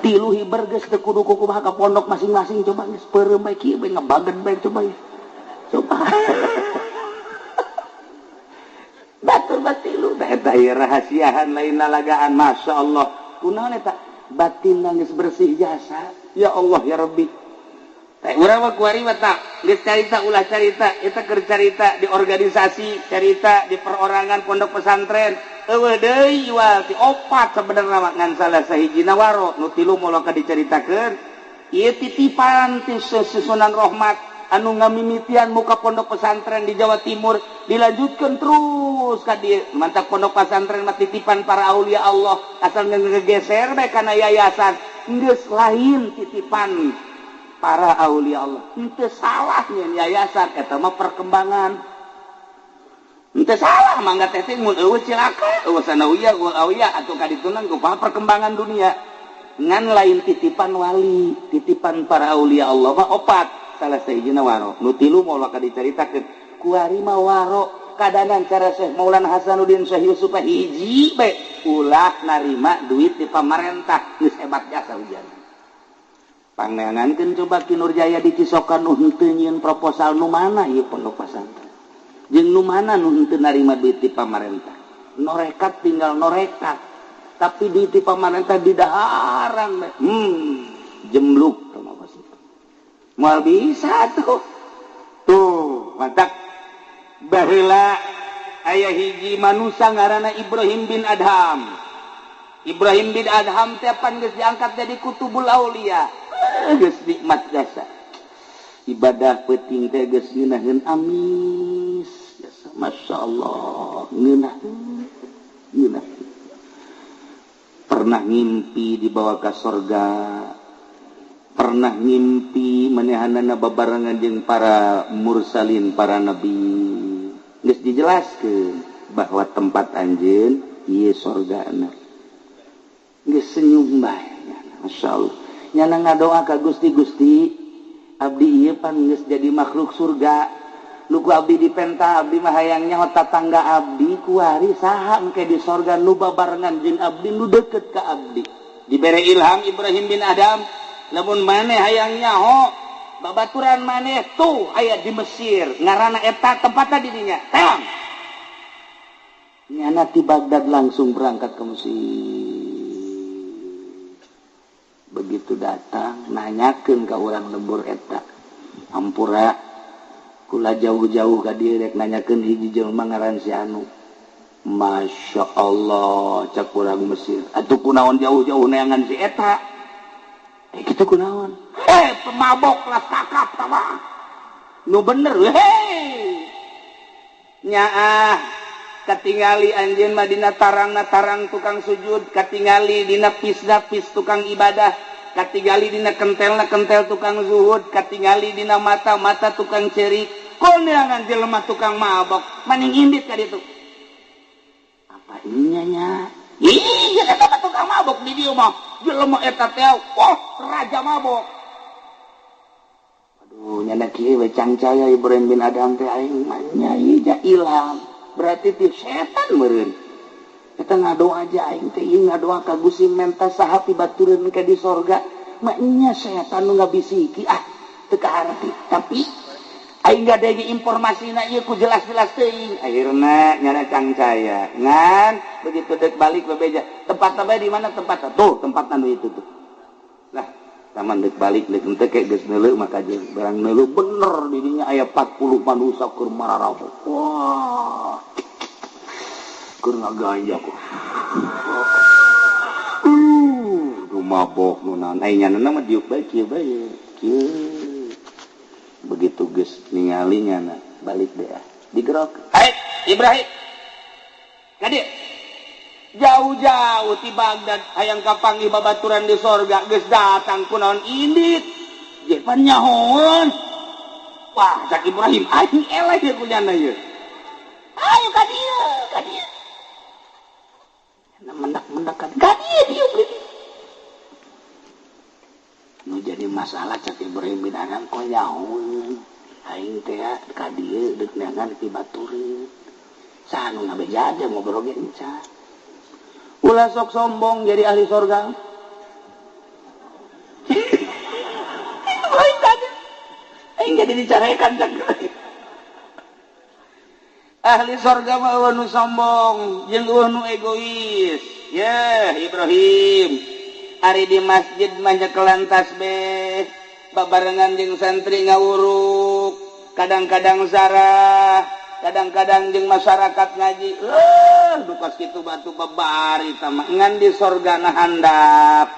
tilu hibar geus teu kudu kumaha ka pondok masing-masing coba geus peureum bae kieu bae ngabagen bae coba batur batilu eta rahasiahan lain nalagaan masyaallah kunaon eta batin geus bersih jasa ya Allah ya Rabbi teh urang mah kuari mah tak geus carita ulah carita eta keur carita di organisasi carita di perorangan pondok pesantren eueuh deui iwal ti opat sabenerna mah ngan salah sahijina waro nu tilu moal ka dicaritakeun ieu titipan ti Sunan Rahmat anu ngamimitian muka pondok pesantren di Jawa Timur dilanjutkan terus ka dieu mantap pondok pesantren mah titipan para aulia Allah asal ngegeser bae kana yayasan geus lain titipan para aulia Allah henteu salah nyen yayasan eta mah perkembangan henteu salah mangga teh mun eueuh cilaka eueuh sanawiyah aulia atuh kadituna kumaha perkembangan dunia ngan lain titipan wali titipan para aulia Allah mah opat salah sahijina waro nu tilu moal ka dicaritakeun kuari mah waro kadanan cara Syekh Maulana Hasanuddin Syekh Yusuf hiji bae ulah narima duit di pamarentah geus hebat jasa ujian pangangankeun coba Kinurjaya di Cisokan nu henteu nyieun proposal nu mana ieu pondok pesantren jeung nu mana nu henteu narima duit di pamarentah norekat tinggal norekat tapi duit di pamarentah didaharan bae jembluk moal bisa tuh mantap baheula aya hiji manusia ngaranna Ibrahim bin Adham teh pan geus diangkat jadi kutubul aulia geus nikmat jasa ibadah peuting teh geus ngeunaheun amis jasa masyaallah ngeunah pernah ngimpi dibawa ka surga pernah ngimpi manehanana babarengan jeung para mursalin para nabi geus dijelaskeun bahwa tempat anjeun ieu surgana geus senyum bae masyaallah nyana ngadoa ka Gusti abdi ieu pan geus jadi makhluk surga nu ku abdi dipenta abdi mah hayang nyaho tatangga abdi kuari saha engke di surga nu babarengan jeung abdi nu deukeut ka abdi dibere ilham Ibrahim bin Adham lamun maneh hayang nyaho babaturan maneh tuh aya di Mesir ngaranna eta tempatna di dinya teang nyana ti Baghdad langsung berangkat ke Mesir begitu datang nanyakeun ka urang lembur eta ampura kula jauh-jauh ka dieu rek nanyakeun hiji jelema ngaran si anu Masya Allah cak urang Mesir atuh kunaon jauh-jauh neangan si eta kita kunaon pemabok lah kakap sama nu bener nyaah katingali anjeun mah dina tarang tukang sujud katingali dina pis tukang ibadah katingali dina kentel tukang zuhud katingali dina mata tukang cerik kondeangan jelema tukang mabok maning indit ka ditu apa ininya nya iya eta tukang mabok di dieu mah jelema eta teh raja mabok aduh nyana kieu we cangcaya Ibrahim bin Adham teh aing mah nyai ilham berarti ti setan meureun kita ngadoa aja aing teh ieu ngadoa ka Gusti menta saha pibatureun ka di sorga nya setan nu ngabisiki teu kaharti tapi aing gadege informasina ieu ku jelas-jelas teuing akhirna nyana Kang Caya ngan begitu dek balik bebeja tempatna bae di mana tempatna tuh tempatna nu itu tuh lah taman dek balik dek teu ke geus neuleuh maka jeung barang neuleuh bener di dinya aya 40 manusia keur mararau wah keur ngaganja kok mabok nunan aya nyana mah diuk bae kieu bae kieu begitu geus ningali nyana balik deh digerok Ibrahim kadieu jauh-jauh ti Bagdad hayang kapanggih babaturan di sorga geus datang kunaon indit je pan nyahoon wah cak Ibrahim aing eleh ye ku nyana ye ayo ka dieu mendak-mendak ka dieu nu jadi masalah cak Ibrahim bin Adham kok nyahoon aing teh ka dieu deuk neangan ti batureun saha nu ngabeja aja ngobrol ge encan ulah sok sombong jadi ahli sorga Ibrahim tadi aing jadi dicarekan cak ahli sorga mah eueuh nu sombong jeung eueuh nu egois ya Ibrahim ari di masjid mah nyekelan tasbih babarengan jeung santri ngawuruk kadang-kadang zarah kadang-kadang jeung masyarakat ngaji dukas kitu batu babari tama ngan di sorgana handap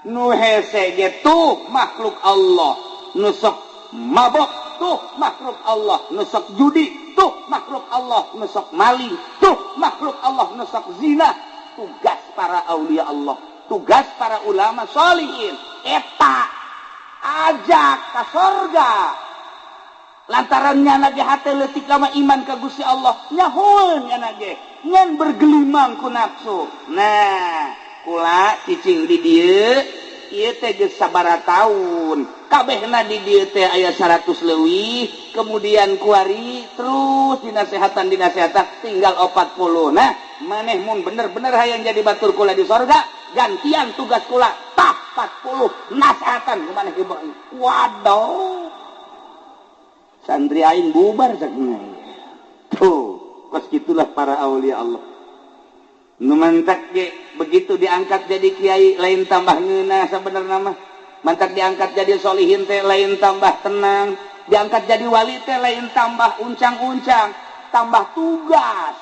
nu hese ge tuh makhluk Allah nu sok mabok tuh makhluk Allah nu sok judi tuh makhluk Allah nu sok maling tuh makhluk Allah nu sok zina tugas para aulia Allah tugas para ulama sholihin eta ajak ka sorga lantaran nyana ge hate leutik ka iman ka Gusti Allah nyahoeun nyana ge ngan bergelimang ku nafsu nah kula cicing di dieu ieu teh geus sabaraha taun kabehna di dieu teh aya 100 leuwih kemudian kuari terus dinasehatan tinggal 40 nah maneh mun bener-bener hayang jadi batur kula di sorga gantian tugas kula tah 40 nasehatan kumaneh Ibrahim waduh santri aing bubar sakna tuh kos gitulah para aulia Allah nu mantak ge begitu diangkat jadi kiai lain tambah ngeunah sabenerna mah mantak diangkat jadi solihin teh lain tambah tenang diangkat jadi wali teh lain tambah uncang-uncang tambah tugas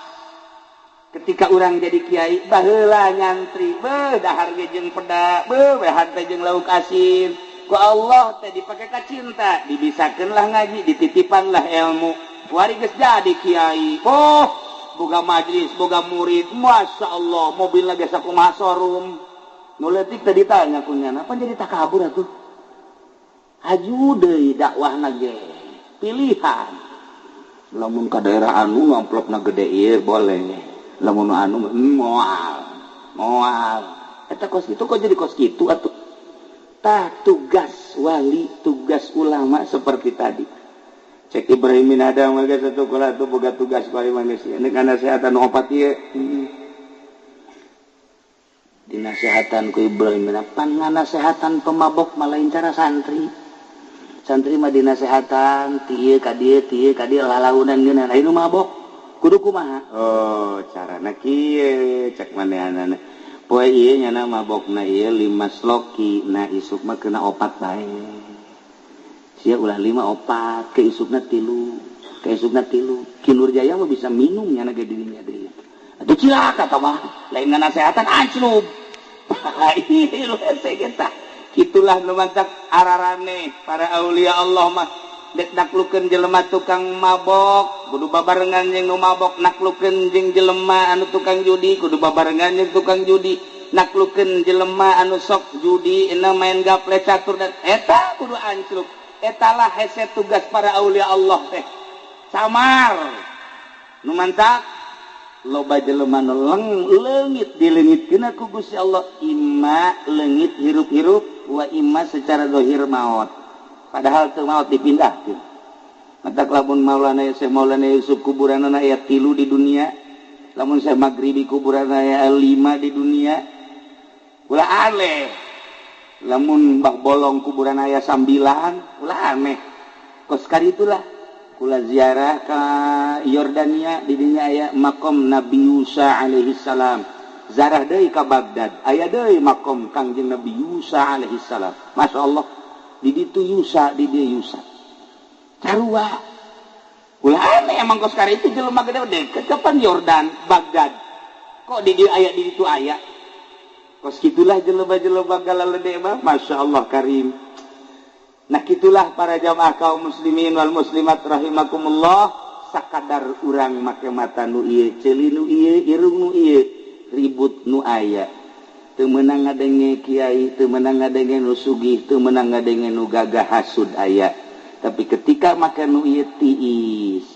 ketika orang jadi kiai baheula nyantri dahar ge jeung peda wehan teh jeung lauk asin ku Allah teh dipake ka cinta dibisakeunlah ngaji dititipanlah ilmu wari geus jadi kiai boga majlis boga murid masya Allah mobil lagi sakumaha showroom nu leutik teh ditanya ku nyana apa jadi takabur atuh haju deui dakwahna ge pilihan lamun ka daerah anu amplopna gede ieu boleh lamun anu moal eta kos kitu kok jadi kos kitu atuh tah tugas wali tugas ulama seperti tadi cek Ibrahim bin Adham mah geus atuh kula atuh boga tugas wali manusia ini kana nasehatan opat ieu dinasehatan ku Ibrahim bin Adham pan nganasehatan pemabok mah lain cara santri mah dinasehatan ti ieu ka dieu lalaunan geuna lain nu mabok kudu kumaha carana kieu cek manehanana poe ieu nyana mabokna ieu 5 sloki na isuk mah kena 4 bae sia ulah 5 4 ke isukna 3 Ki Nurjaya mah bisa minum nyana ge dirinya deui atuh cilaka tah mah lain nganasehatan anclub ieu hese eta kitulah nu mantak ararane para aulia Allah mah dek naklukeun jelema tukang mabok kudu babarengan jeung nu mabok naklukeun jeung jelema anu tukang judi kudu babarengan jeung tukang judi naklukeun jelema anu sok judi ina main gaple catur dan eta kudu ancluk etalah hese tugas para aulia Allah teh samar nu mantak loba jelema nu leungit dileungitkeun ku Gusti Allah imma leungit hirup-hirup wa imma secara zahir maot padahal teu maot dipindahkeun. Matak lamun Maulana Syekh Maulana Yusuf kuburanna aya 3 di dunia. lamun saya maghribi kuburan aya 5 di dunia ulah aneh, lamun bak bolong kuburan aya 9 ulah aneh. Kos kari itulah kula ziarah ka Yordania di dinya aya makom Nabi Yusa alaihi salam. Zarah deui ka Baghdad aya deui makom Kangjeng Nabi Yusa alaihi salam. Masyaallah di ditu Yusa di dieu Yusa. Carua ulah aneh emang kos kari itu jelema gede deket kapan Yordan Baghdad kok di dieu aya di ditu aya. Kos gitulah jelema-jelema galalede mah masyaallah karim. Nah gitulah para jamaah kaum muslimin wal muslimat rahimakumullah, sakadar urang make mata nu ieu ceuli nu ieu irung nu ieu ribut nu aya teu meunang ngadenge kiai teu meunang ngadenge nu sugih teu meunang ngadenge nu gagah hasud aya. Tapi ketika make nu ieu tiis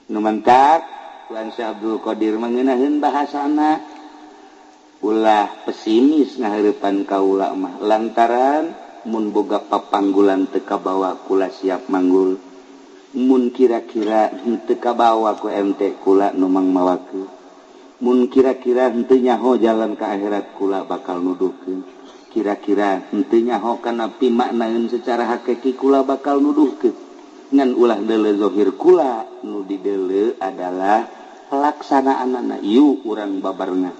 nu mentak Tuan Syekh Abdul Qadir mengenaheun bahasana ulah pesimis ngahareupan kaula mah lantaran mun boga papanggulan teu kabawa kula siap manggul, mun kira-kira henteu kabawa ku MT kula nu mangmawakeun, mun kira-kira henteu nyaho jalan ka akhirat kula bakal nuduhkeun, kira-kira henteu nyaho kana pimaknaeun secara hakiki kula bakal nuduhkeun. Ngan ulah deuleu zahir kula nu dideuleu adalah pelaksanaanna ieu urang babarengan.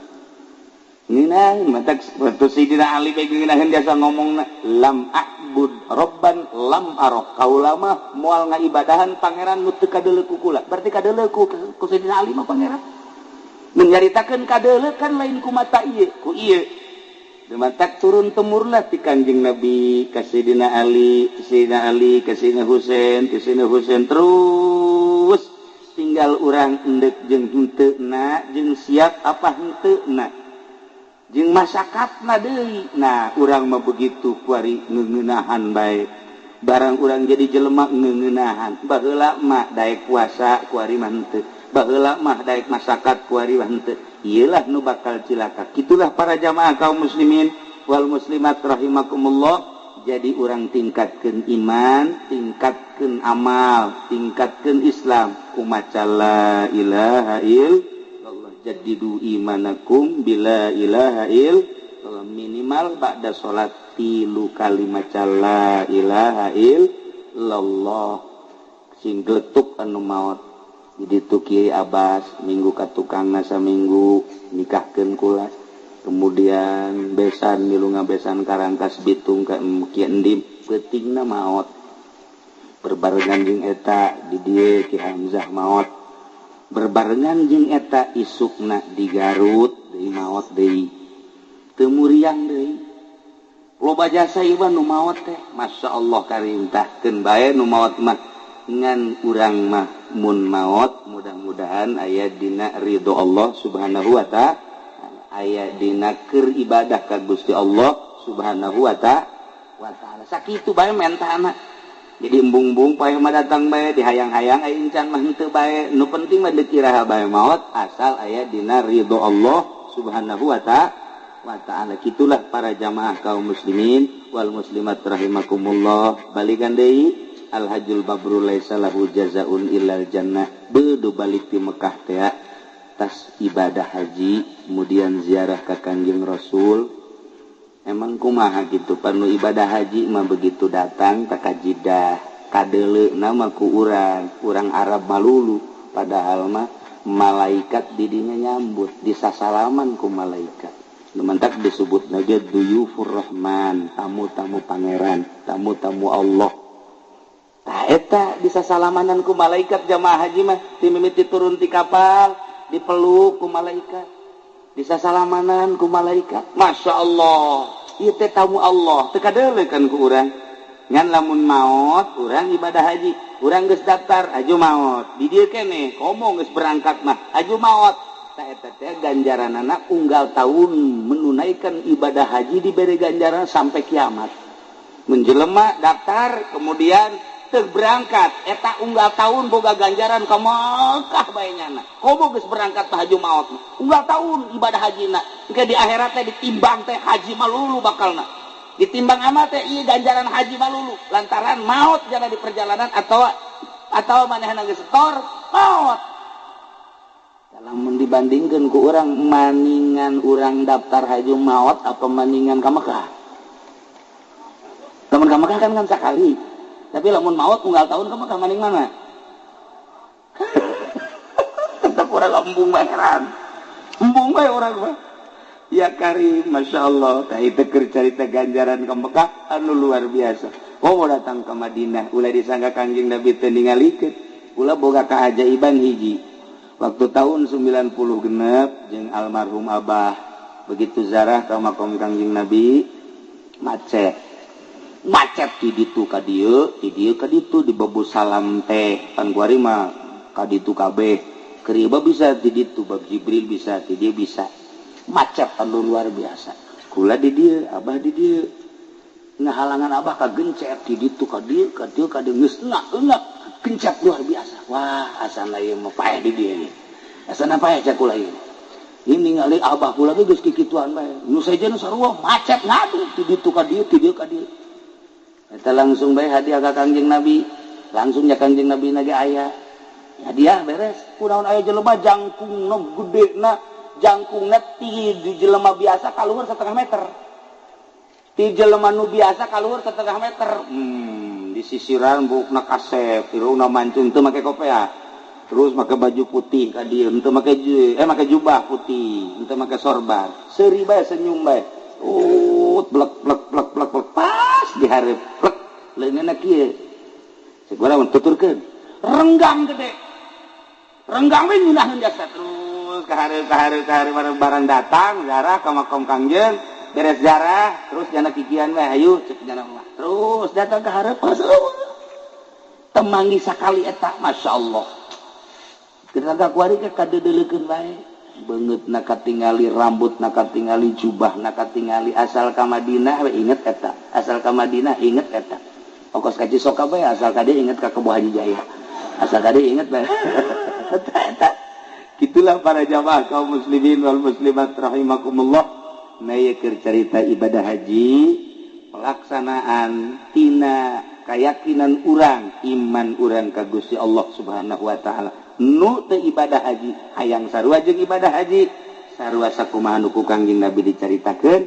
Nina matak waktu Sayyidina Ali begeungeun biasa ngomongna lam a'bud robban lam arok kaula mah moal ngaibadahan pangeran nu teu kadeuleu ku kula berarti kadeuleu ku Sayyidina Ali mah pangeran mun nyaritakeun kadeuleu kan lain ku mata ieu ku ieu matak turun temurna ti Kanjeng Nabi ka Sayyidina Ali ka Sayyidina Husain terus tinggal urang endek jeung henteuna jeung siap apa henteuna jeung masakatna deui. Nah urang mah begitu kuari ngeuneunahan bae barang urang jadi jelema ngeuneunahan baheula mah daek puasa kuari mah henteu baheula mah daek masakat kuari mah henteu ieulah nu bakal cilaka. Kitulah para jamaah kaum muslimin wal muslimat rahimakumullah. Jadi urang tingkatkeun iman, tingkatkeun amal, tingkatkeun Islam umaca la ilaha illallah jadidu imanakum bila ilaha illallah minimal ba'da sholat 3 kali maca la ilaha illallah sing gletuk anu maot di ditu Kiai Abbas minggu ka tukangna saminggu nikahkeun kula kemudian besan milu ngabesan Karangkas Bitung ka Kiai Endim peutingna maot berbarengan jeung eta di dieu Ki Hamzah maot berbarengan jeung eta isukna di Garut deui maot deui teu muriang deui loba jasa ieu nu maot teh masyaallah karintahkeun bae nu maot mah ngan urang mah mun maot mudah-mudahan aya dina ridho Allah Subhanahu wa taala aya dina keur ibadah ka Gusti Allah Subhanahu wa taala sakitu bae mentana. Jadi embung-embung paeh mah datang bae dihayang-hayang aya encan mah henteu bae nu penting mah dikiraha bae maot asal aya dina ridho Allah Subhanahu wa taala. Kitulah para jamaah kaum muslimin wal muslimat rahimakumullah. Balikan deui al hajjul mabrur laisa lahu jazaun illal jannah. Beudu balik ti Mekah teh tas ibadah haji kemudian ziarah ka Kanjeng Rasul. Emang kumaha gitu panu ibadah haji mah begitu datang tak kajidah kadeuleu nama ku urang Arab malulu padahal mah malaikat di dinya nyambut disasalaman ku malaikat lumantak disebut naja duyufur rahman tamu-tamu pangeran tamu-tamu Allah tah eta disasalamanan ku malaikat jamaah haji mah timimiti turun ti kapal dipeluk ku malaikat bisa salamanan ku malaikat Masya Allah ieu teh tamu Allah teu kadeuleu kan ku urang ngan lamun maot urang ibadah haji urang geus daftar aju maot di dieu keneh komo geus berangkat mah aju maot tah eta teh ganjaranana unggal tahun menunaikan ibadah haji diberi ganjaran sampai kiamat mun jelema daftar kemudian teu berangkat eta unggal tahun boga ganjaran ka Mekah bae nyana komo geus berangkat teh haji maot unggal tahun ibadah hajina engke di akhirat teh ditimbang teh haji malulu bakalna ditimbang amal teh ieu ganjaran haji malulu lantaran maot jana di perjalanan atau manehna geus setor maot lamun dibandingkan ku orang maningan orang daftar haji maut apa maningan ka Mekah. Lamun ka Mekah kan sekali. Tapi lamun maut unggal tahun ka Mekah maning mana? Tetap orang lambung heran. Embung bae orang mah. Ya Karim, Masya Allah. Tah itu cerita ganjaran ke Mekah anu luar biasa. Oh mau datang ke Madinah, ulah disangka Kangjeng Nabi teu ningalikeun. Ulah boga keajaiban hiji. Waktu tahun 90 genep jeung almarhum Abah begitu zarah ka makom Kangjeng Nabi macet di ditu ka dieu, di dieu ka ditu dibebu salam teh pan kuari mah ka ditu kabeh. Keriba bisa di ditu, bab Jibril bisa, di dia bisa. Macet anu luar biasa. Kula di dia, Abah di dia. Ngahalangan Abah ka gencet di ditu ka dieu geus enak gencet luar biasa. Wah, asana ieu mah paeh di dia nih. Asana paeh cak kula ieu. Ini ningali Abah kula ge geus kikituan bae. Nu saejeuna sarua macet ngadu di ditu ka dieu, di dieu ka dieu. Eta langsung bae hadiah ka Kangjeng Nabi. Langsung nya Kangjeng Nabi nage aya. Hadiah beres. Kunaon aya jelema jangkungna gedena, jangkungna ti di jelema biasa kaluhur 1/2 meter. Ti jelema nu biasa kaluhur 1/2 meter. Di sisiran bukna kasep, irungna mancung teu make kopea. Terus make baju putih ka dieu, teu make jubah putih, teu make sorban. Seuri bae senyum bae. Blek pas dihareup. Blek leungeunna kieu. Segura mun tuturkeun. Renggang gede. Renggang we nyunahkeun jasa terus kahareup barang datang zarah ka makom Kangjeng, beres zarah terus jana kikian we hayu cek jana mah. Terus datang ka hareup temanggi sakali eta masyaallah. Ketika kuari ke kadeuleukeun bae. Beungeutna katingali rambutna katingali jubahna katingali asal ka Madinah we inget eta. Asal ka Madinah inget eta. Ongkos ka Cisoka bae asal ka dieu inget ka Kebo Haji Jaya. Asal tadi ingat bae. Gitulah para jamaah kaum muslimin wal muslimat rahimakumullah. Nah ieu keur cerita ibadah haji, pelaksanaan tina keyakinan urang, iman urang ka Gusti Allah Subhanahu wa taala. Nu teu ibadah haji, hayang sarua jeung ibadah haji. Sarua sakumaha nu ku Kangjeng Nabi dicaritakeun,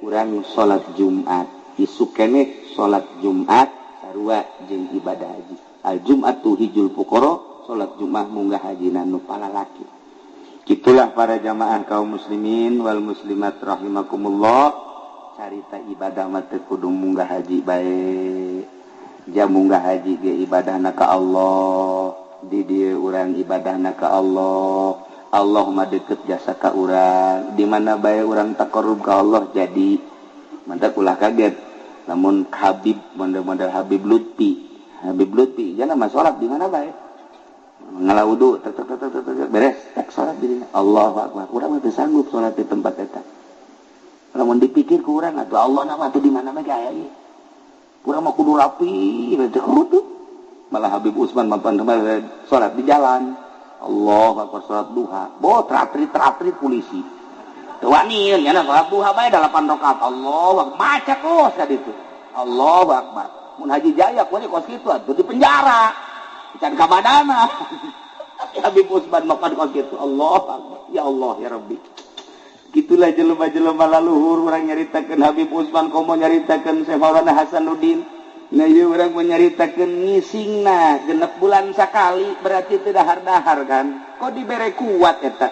urang salat Jumat, isu keneh salat Jumat sarua jeung ibadah haji. Al-Jum'atu hijul fuqara, salat Jumat munggah hajina nu palalaki. Gitulah para jamaah kaum muslimin wal muslimat rahimakumullah. Carita ibadah mah teu kudu munggah haji bae. Ja munggah haji ge ibadahna ka Allah. Di dieu urang ibadahna ka Allah. Allah mah deukeut jasa ka urang. Di mana bae urang taqarrub ka Allah jadi. Mantap ulah kaget. Lamun Habib model-model Habib Lutfi jangan mah sholat di mana bae ngalaudu beres tak sholat dirinya Allahu akbar urang teu sanggup sholat di tempat eta lamun dipikir ku urang atuh Allah nama atuh di mana bae aya ieu urang mah kudu rapi teu kudu malah Habib Usman mampan sholat di jalan Allahu akbar sholat duha teratrit polisi teu wani nya sholat duha bae 8 rakaat Allahu akbar macet terus ka ditu Allahu akbar mun Haji Jaya kuwi kos kitu atuh di penjara. Can ka badana. Habib Usman makan kos kitu. Allah Akbar. Ya Allah ya Rabbi. Gitulah jelema-jelema laluhur urang nyaritakeun Habib Usman komo nyaritakeun Syekh Maulana Hasanuddin. Nah ieu urang nyaritakeun ngisingna genep bulan sakali berarti teu dahar-dahar kan. Kok dibere kuat eta.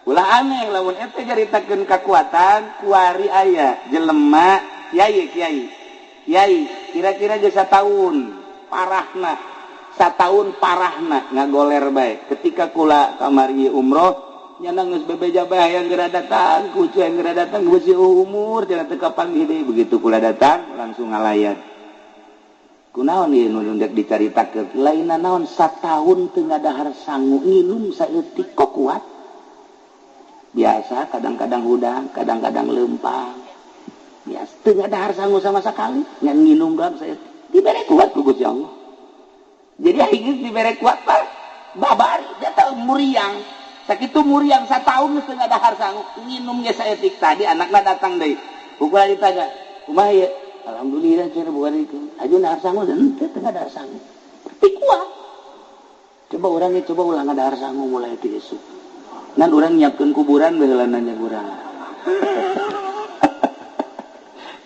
Ulah aneh lamun eta nyaritakeun kakuatan kuari aya jelema kiai kira-kira aja setahun parahna ngagoler bae ketika kula kamari umroh nyana geus bebeja bae yang geura datang kucu yang geura datang geus umur cenah teu kapanggih deui begitu kula datang langsung ngalayan kunaon ieu nu dek dicaritakeun lainna naon satahun teu ngadahar sangu nginum saeutik kok kuat biasa kadang-kadang hudang kadang-kadang leumpang ya, setengah dahar sanggup sama sekali yang minum doang saya diberi kuat ku Gusti Allah jadi akhirnya diberi kuat pak babari dia tahu muriang sakitu muriang satahun setengah dahar sanggup minumnya saya tik tadi anaknya datang deh pukul ditanya kumaha ya alhamdulillah cara bukan itu aja dahar sanggup dan setengah dahar sanggup tapi kuat coba orangnya coba ulang dahar sanggup mulai itu esok Nan urang nyiapkeun kuburan baheula nanya urang.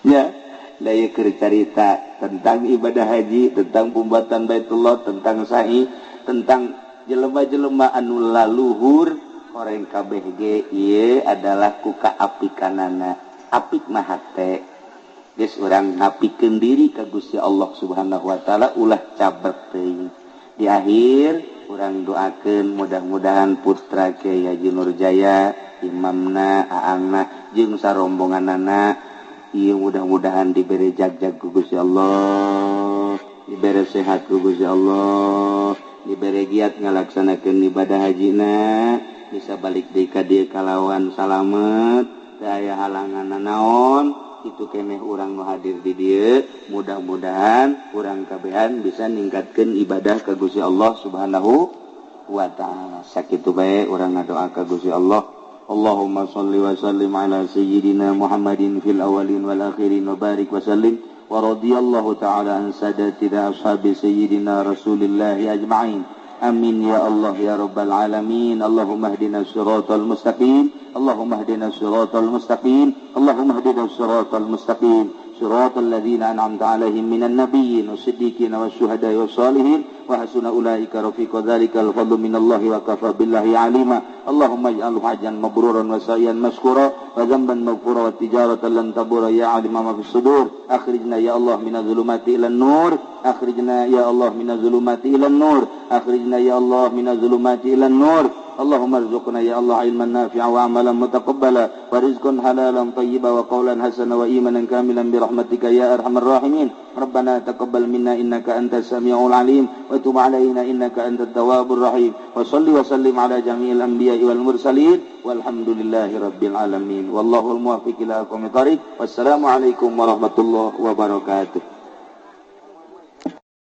Ya, daya keur carita tentang ibadah haji, tentang pembuatan Baitullah, tentang sa'i, tentang jelema-jelema anu laluhur koreng kabeh ge ieu adalah ku kaapikanana. Apik mah hate. Geus urang napikeun diri ka Gusti Allah Subhanahu wa taala ulah cabrek teuing. Di akhir urang doakeun mudah-mudahan putra Kyai Haji Nurjaya, imamna, aangna jeung sarombonganana ieu mudah-mudahan diberi jag-jag ku Gusti Allah, diberi sehat ku Gusti Allah, diberi giat ngalaksanakeun ibadah hajina, bisa balik deui ka dieu kalawan salamet, teu aya halangan naon, itu keneh urang nu hadir di dieu, mudah-mudahan urang kabehan bisa ningkatkeun ibadah ka Gusti Allah Subhanahu wa taala. Sakitu bae urang ngadoa ka Gusti Allah. Allahumma salli wa sallim ala sayyidina Muhammadin fil awalin wal akhirin wa barik wa sallim wa radiyallahu ta'ala an sadatina ashabi sayyidina Rasulillahi ajma'in. Amin ya Allah ya rabbal alamin. Allahumma hdina siratal mustaqim. Allahumma hdina siratal mustaqim. Allahumma hdina siratal mustaqim. Siratal ladzina an'amta 'alaihim minan nabiyyin was-siddiqin wasyuhada'i was-shalihin wa hasuna ulaika rafiqa. Dzalikal fadlu minallahi wa kafa billahi 'alima. Allahumma ij'alhu hajjan mabruran wa sa'yan mashkura wa dhanban maghfura wa tijaratan lan tabura ya 'alima ma fis sudur. Akhrijna ya Allah minadh dhulumati ilan nur. Akhrijna ya Allah minadh dhulumati ilan nur. Akhrijna ya Allah minadh dhulumati ilan nur. Allahumma arzuqna ya Allah ilman nafi'a wa amalan mutaqabbala wa rizqan halalan tayyiban wa qawlan hasana wa imanan kamilan bi rahmatika ya arhamar rahimin. Rabbana taqabbal minna innaka antas samiul alim wa tub alaina innaka antat tawwabur rahim. Wa shalli wa sallim ala jami'il anbiya'i wal mursalin walhamdulillahi rabbil alamin. Wallahul muwaffiq ila aqwamit thariq. Wassalamu alaikum warahmatullahi wabarakatuh.